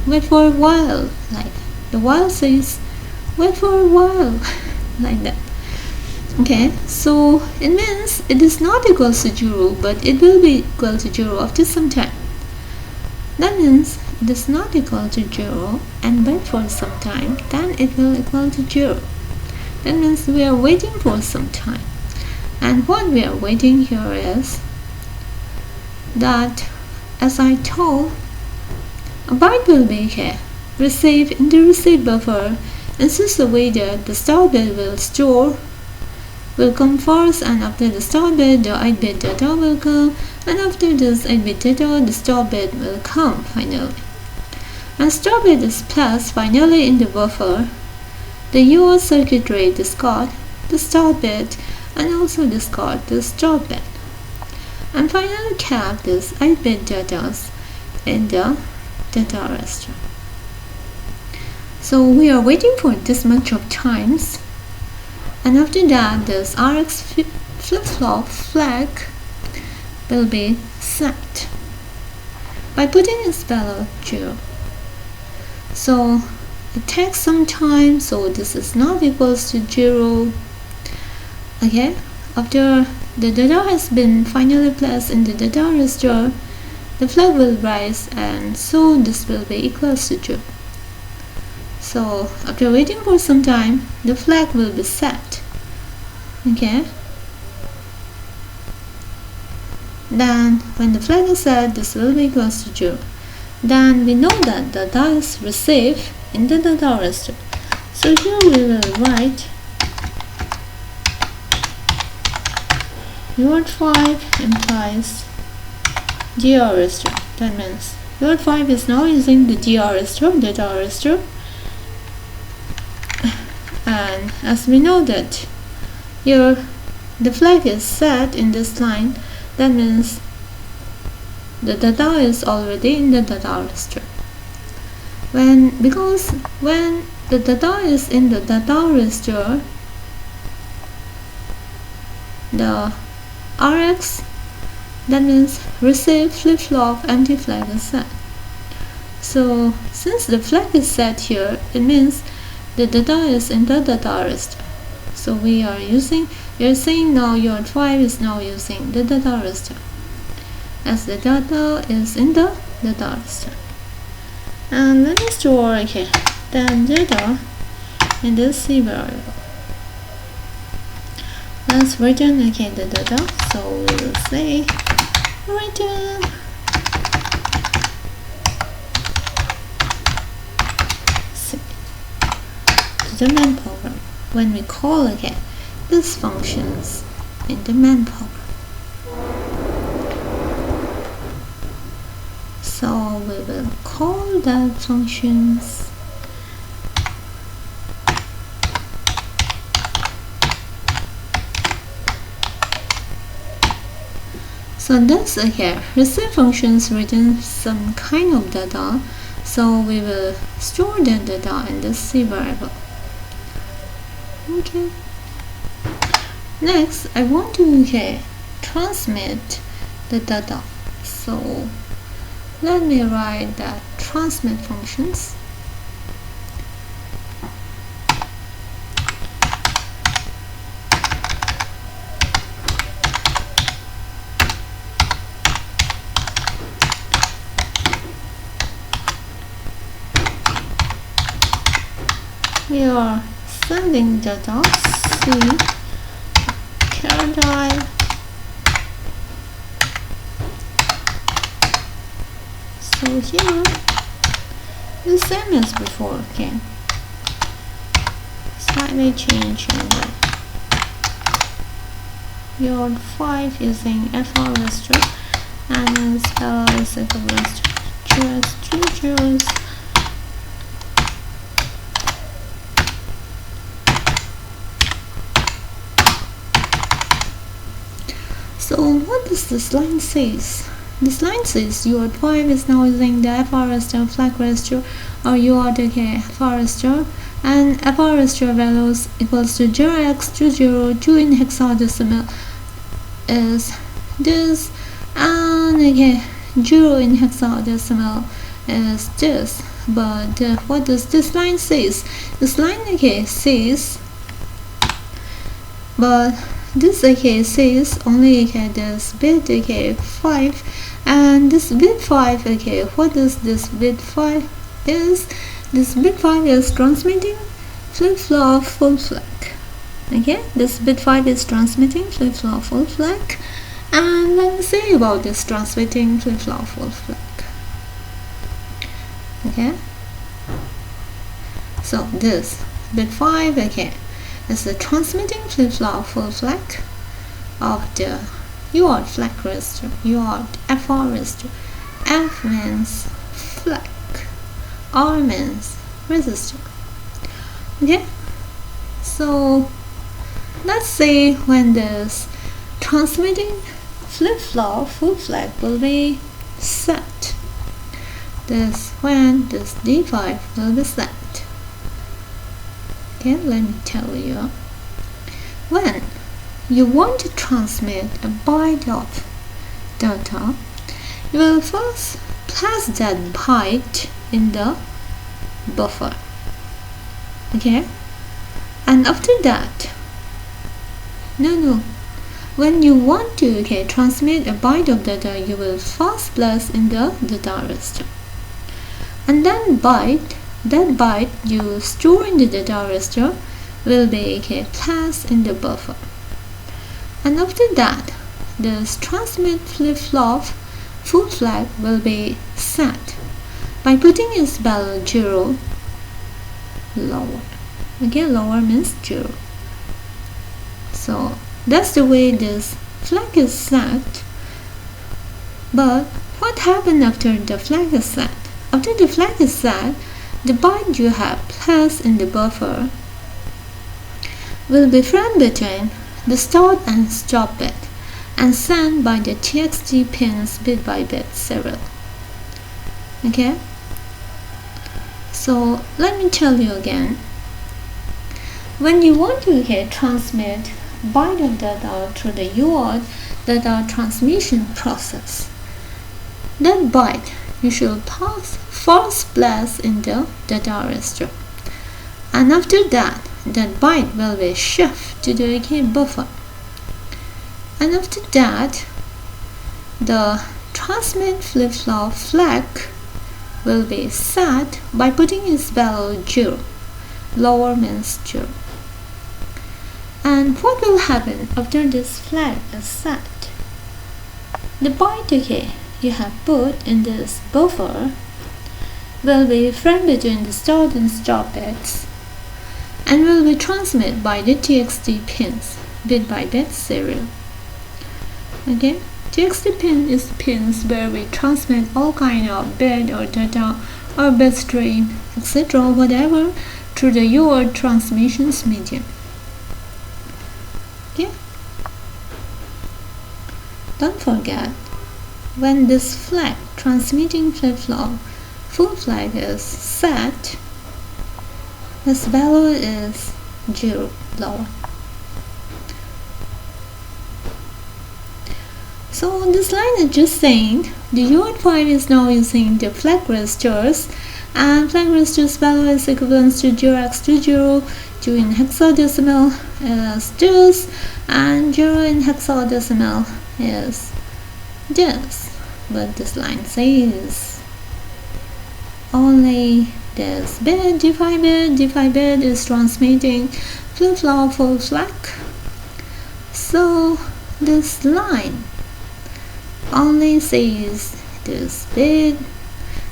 A: Wait for a while, like the while says wait for a while, like that. Okay, so it means it is not equals to 0, but it will be equal to 0 after some time. That means it is not equal to 0 and wait for some time, then it will equal to 0. That means we are waiting for some time. And what we are waiting here is that, as I told, a byte will be here, received in the receive buffer in such a way that the start bit will come first, and after the start bit the 8-bit data will come, and after this 8-bit data the start bit will come finally. When start bit is placed finally in the buffer, the UART circuitry discard the start bit and also discard the start bit, and finally cap this 8-bit data in the data register. So we are waiting for this much of times, and after that this RX flip-flop flag will be set by putting its value 0. So it takes some time, so this is not equals to 0. Okay, after the data has been finally placed in the data register, the flag will rise, and so this will be equals to 0. So after waiting for some time, the flag will be set. Okay, then when the flag is set, this will be equals to 0. Then we know that the data is received in the data register. So here we will write UART 5 implies DR register. That means UART 5 is now using the DR register, data register, and as we know that here the flag is set in this line, that means the data is already in the data register. Because when the data is in the data register, the RX, that means receive flip-flop empty flag is set. So since the flag is set here, it means the data is in the data register. So we are saying now UART 5 is now using the data register, as the data is in the data register. And let me store then data in the C variable. Let's return the data. So we will say return C to the main program when we call these functions in the main program. So we will call the functions So this receive functions return some kind of data, so we will store the data in the C variable. Okay. Next, I want to transmit the data. So let me write the transmit functions. We are sending data C caradile. So here the same as before, slightly changing the UART 5 using FR register, and then spell is equivalent to just 2 zeros. So what does this line says? this line says UART 5 is now using the FR register, flag register, or UART FR register, and FR register values equals to 0x20, 2 in hexadecimal is this, and 0 in hexadecimal is this. But what does this line says? This line says, but this says only this bit 5, and this bit 5 what does this bit 5 is? This bit 5 is transmitting flip-flop full flag. This bit 5 is transmitting flip-flop full flag, and let me say about this transmitting flip-flop full flag. So this bit 5 is the transmitting flip-flop full flag of the UART flag register, UART FR register. F means flag, R means resistor. So let's say when this transmitting flip-flop full flag will be set, this when this D5 will be set. Let me tell you. When you want to transmit a byte of data, you will first place that byte in the buffer. And after that, when you want to transmit a byte of data, you will first place in the data register, and then that byte you store in the data register will be placed in the buffer. And after that, this transmit flip-flop full flag will be set by putting its value 0 lower. Lower means 0. So that's the way this flag is set. But what happened after the flag is set? After the flag is set, the byte you have placed in the buffer will be framed between the start and stop bit and sent by the TXT pins bit by bit serial. So let me tell you again. When you want to transmit byte of data through the UART data transmission process, that byte you should first place in the data register, and after that byte will be shifted to the buffer, and after that the transmit flip-flop flag will be set by putting its value 0. Lower means 0. And what will happen after this flag is set? The byte you have put in this buffer will be framed between the start and stop bits and will be transmitted by the TXT pins bit by bit serial. TXT pin is pins where we transmit all kind of bit or data or bit stream, etc., whatever, through the UART transmissions medium. Don't forget, when this flag transmitting flip-flop full flag is set, its value is 0 lower. So this line is just saying the UART 5 is now using the flag registers, and flag registers value is equivalent to 0x20, 2 in hexadecimal is this, and 0 in hexadecimal is this. But this line says only this bit, D5 bit is transmitting flip-flop full flag. So this line only says this bit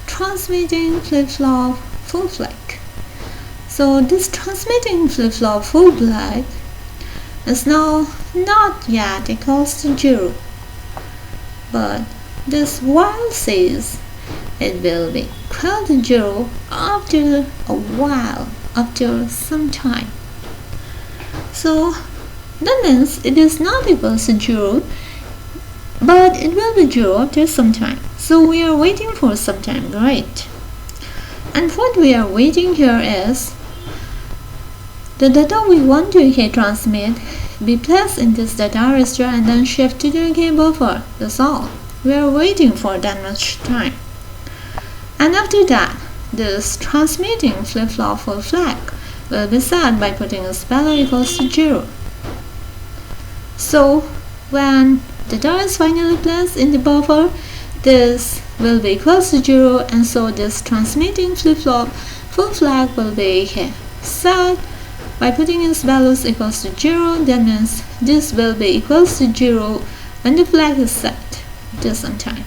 A: transmitting flip-flop full flag. So this transmitting flip-flop full flag is now not yet equals to 0, but this while says it will be equal to 0 after a while, after some time. So that means it is not equal to 0 but it will be 0 after some time. So we are waiting for some time, right? And what we are waiting here is the data we want to transmit be placed in this data register and then shift to the buffer. That's all. We are waiting for that much time. And after that, this transmitting flip-flop full flag will be set by putting a speller equals to 0. So when the data is finally placed in the buffer, this will be equals to 0, and so this transmitting flip-flop full flag will be set by putting its values equals to 0. That means this will be equals to 0 when the flag is set after some time.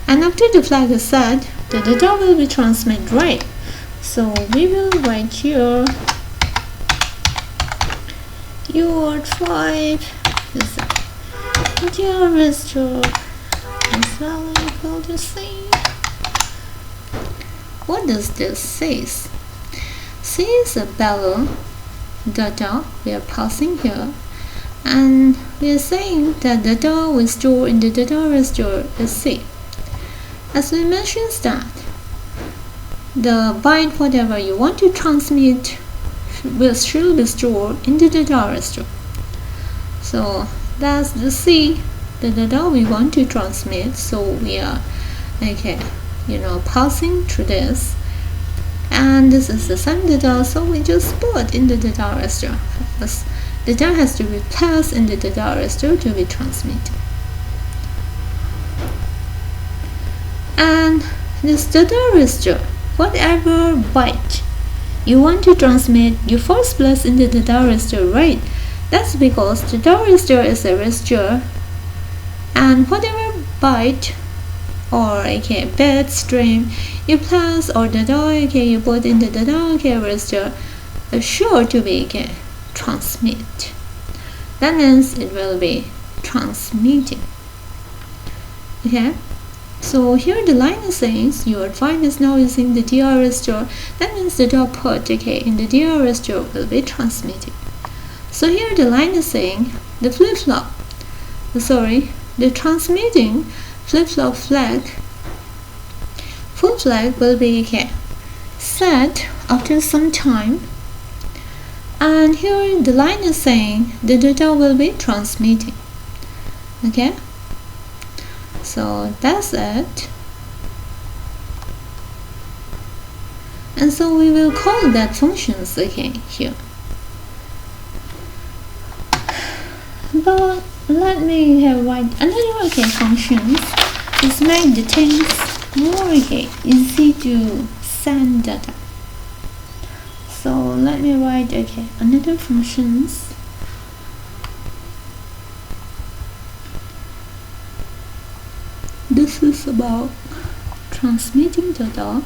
A: And after the flag is set, the data will be transmitted, right? So we will write here UART 5 is data register is value equal to C. What does this say? C is a value data we are passing here, and we are saying that data we store in the data register is C. As we mentioned that the byte whatever you want to transmit should be stored in the data register. So that's the C, the data we want to transmit. So we are passing through this, and this is the same data, so we just put in the data register. Because data has to be placed in the data register to be transmitted. And this data register, whatever byte you want to transmit, you first place in the data register, right? That's because the data register is a register, and whatever byte or bit stream you place or data you put in the data register is sure to be transmit. That means it will be transmitting. Okay. So here the line is saying UART 5 is now using the DR register. That means the data put in the DR register will be transmitted. So here the line is saying the the transmitting flip-flop flag full flag will be set after some time, and here the line is saying the data will be transmitting. Okay. So that's it, and so we will call that functions here. But let me write another functions. This make the things more easy to send data. So let me write another functions. This is about transmitting data.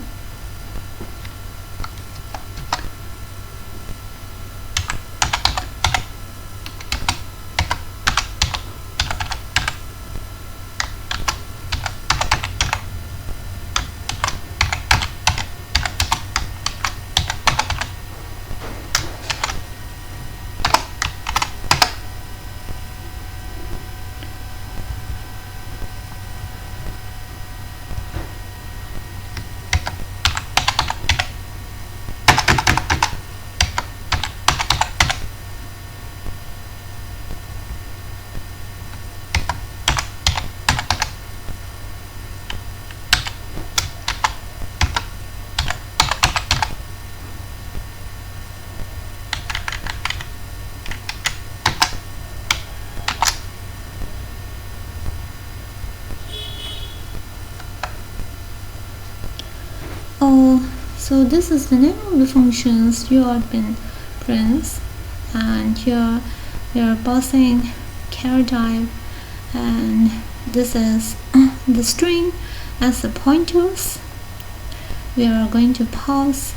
A: So this is the name of the functions UART bin prints, and here we are passing char type, and this is the string as the pointers. We are going to pass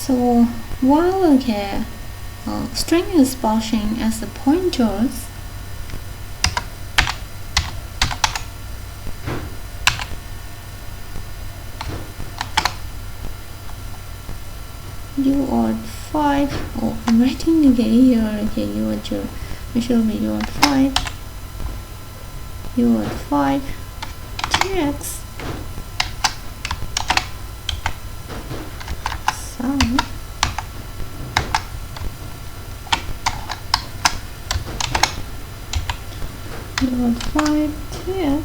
A: So while string is passing as the pointers, UART 5. Oh, I'm writing again here. Okay, UART 0. It should be UART 5. UART 5 TX sound UART 5 TX.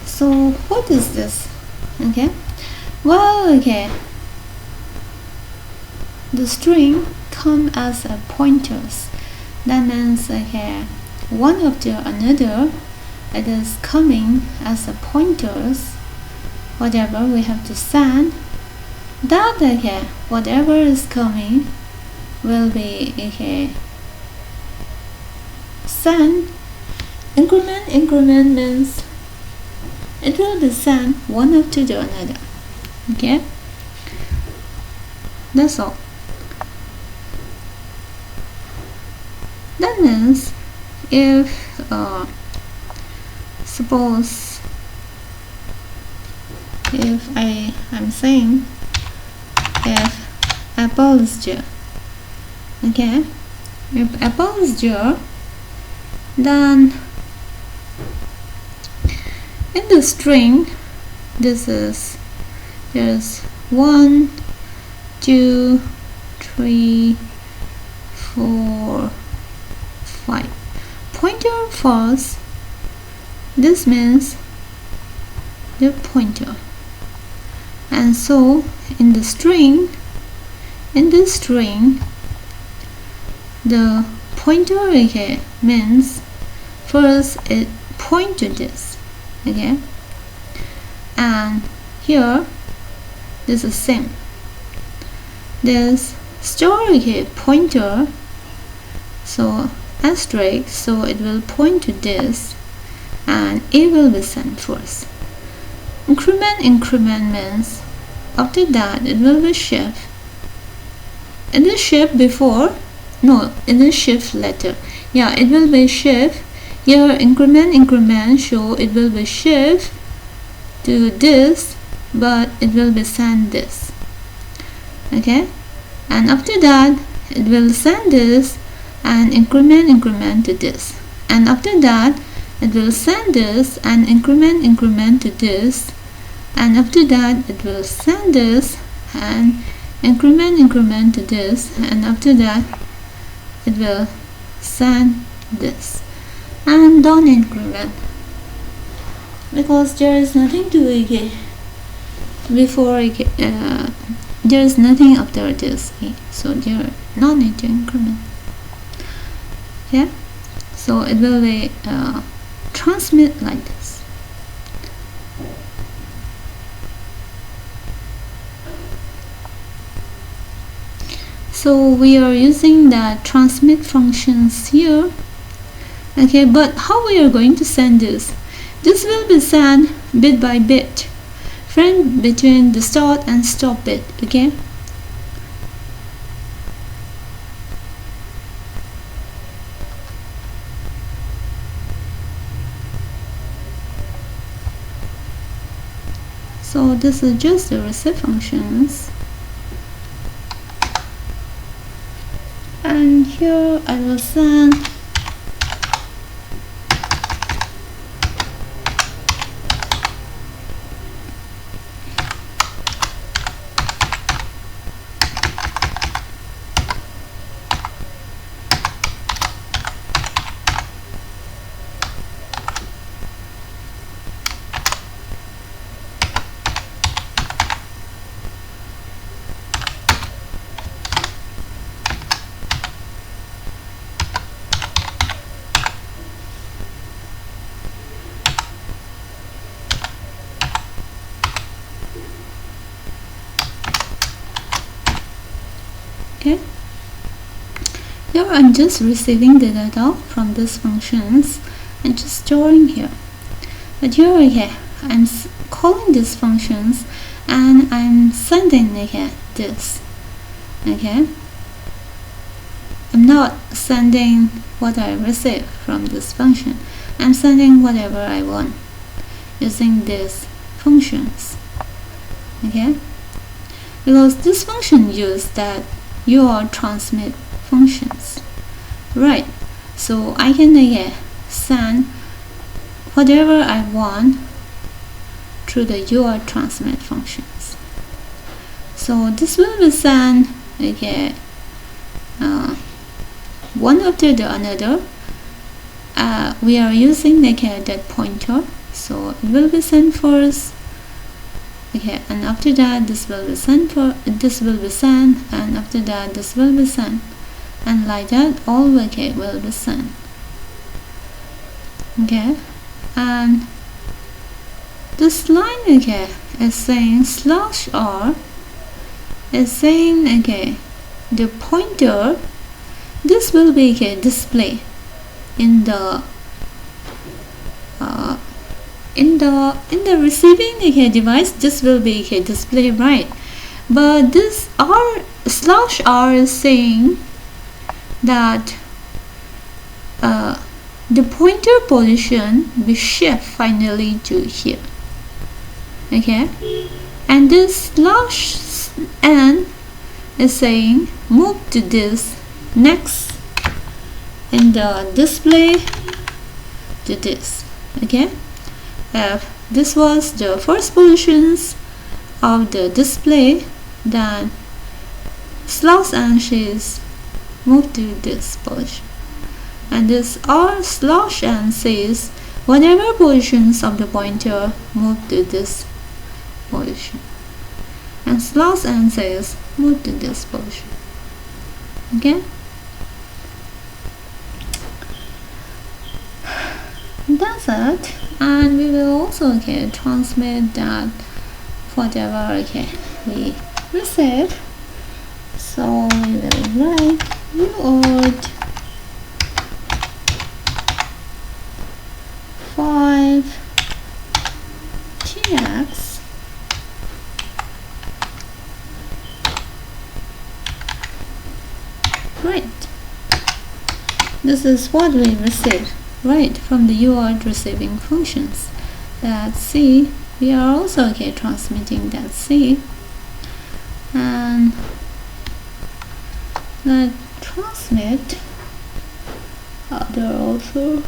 A: So what is this? Okay, well, okay, the string come as a pointers. That means, okay, one after another it is coming as a pointers. Whatever we have to send, that, okay, whatever is coming will be, okay, send. Increment means it will be sent one after the another. Okay, that's all. That means if suppose if I'm saying if apple is jar, okay, if apple is jar, then in the string this is, there's 1 2 3 4 5 pointer false. This means the pointer, and so in the string, the pointer, okay, means first it point to this, okay, and here this is same, this store, okay, pointer, so asterisk, so it will point to this and it will be sent first. Increment means after that it will be shift. It is shift before, no, it is shift later. Yeah, it will be shift. Here increment show it will be shift to this, but it will be send this, okay, and after that it will send this and increment to this, and after that it will send this and increment to this, and after that it will send this and increment to this, and after that it will send this, and don't increment because there is nothing to it before there is nothing after this, so there no need to increment. Yeah, so it will be transmit like this. So we are using the transmit functions here, okay, but how we are going to send this? This will be sent bit by bit, friend, between the start and stop bit, okay. So this is just the receive functions, and here I will send okay. Here I'm just receiving the data from these functions and just storing here. But here, okay, I'm calling these functions and I'm sending, okay, this, okay. I'm not sending what I receive from this function. I'm sending whatever I want using these functions, okay, because this function use that UART transmit functions, right? So I can, okay, send whatever I want through the UART transmit functions. So this will be sent, okay, one after the another. We are using, okay, that pointer, so it will be sent first, okay, and after that this will be sent and after that this will be sent, and like that all, okay, will be sent, okay. And this line, okay, is saying /r is saying, okay, the pointer, this will be, okay, display in the receiving, okay, device. This will be, okay, display, right? But this /r is saying that the pointer position will shift finally to here, okay, and this /n is saying move to this next in the display to this, okay. If this was the first positions of the display, then /n says move to this position, and this r/n says whatever positions of the pointer move to this position, and /n says move to this position, okay. That's it. And we will also, okay, transmit that whatever, okay, we receive. So we will write UART 5TX right. This is what we receive, right, from the UART receiving functions. That C, we are also, okay, transmitting that C, and that transmit other also.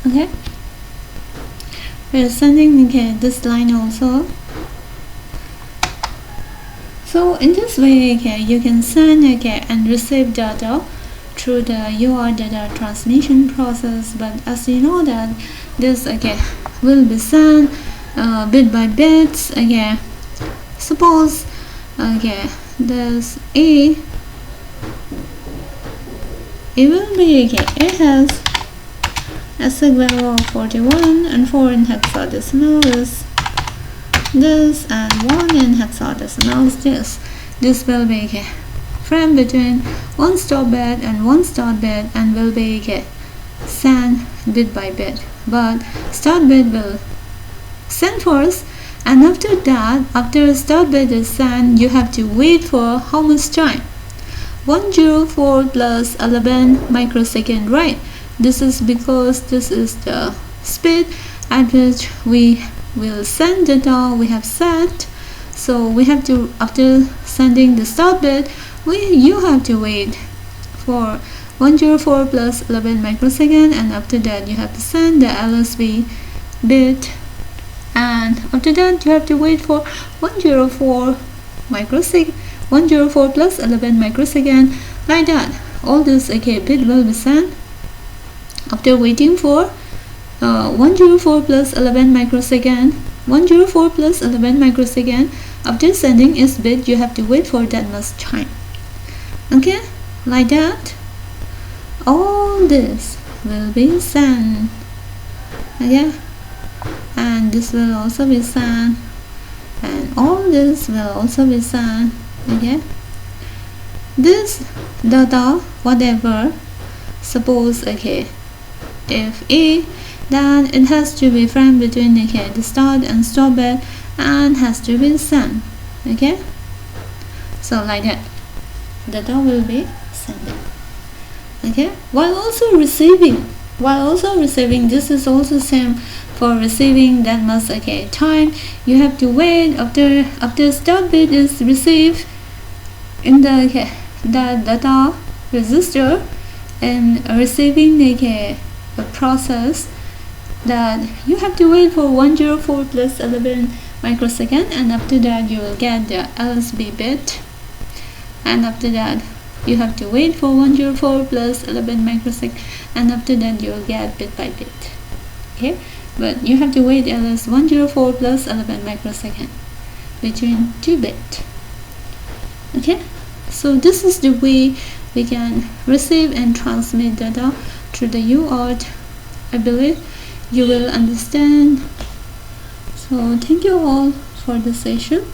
A: Okay, we're sending, okay, this line also. So in this way, okay, you can send, okay, and receive data through the UART data transmission process. But as you know that this, okay, will be sent bit by bits, okay. Suppose, okay, this it will be, okay, it has a sig value of 41 and 4 in hexadecimal is this, and 1 in hexadecimal is this. This will be, okay, frame between one stop bit and one start bit, and will be, okay, sent bit by bit. But start bit will send first, and after that, after start bit is sent, you have to wait for how much time? 104 plus 11 microsecond, right? This is because this is the speed at which we will send data we have set. So we have to, after sending the start bit, you have to wait for 104 plus 11 microsecond, and after that you have to send the LSB bit and after that you have to wait for 104 microsecond, 104 plus 11 microsecond, like that. All this bit will be sent. After waiting for 104 plus 11 microsecond, 104 plus 11 microsecond, after sending its bit you have to wait for that much time. Okay, like that. All this will be sent. Okay, and this will also be sent, and all this will also be sent. Okay, this data, whatever, suppose if A, then it has to be framed between the start and stop bit and has to be sent. Okay, so like that data will be sent. Okay, while also receiving, this is also same for receiving that much time. You have to wait after start bit is received in the data register, and receiving a process, that you have to wait for 104 plus 11 microsecond, and after that you will get the LSB bit, and after that you have to wait for 104 plus 11 microsecond, and after that you will get bit by bit. Okay, but you have to wait at least 104 plus 11 microsecond between 2 bit. Okay, so this is the way we can receive and transmit data through the UART. I believe you will understand. So thank you all for the session.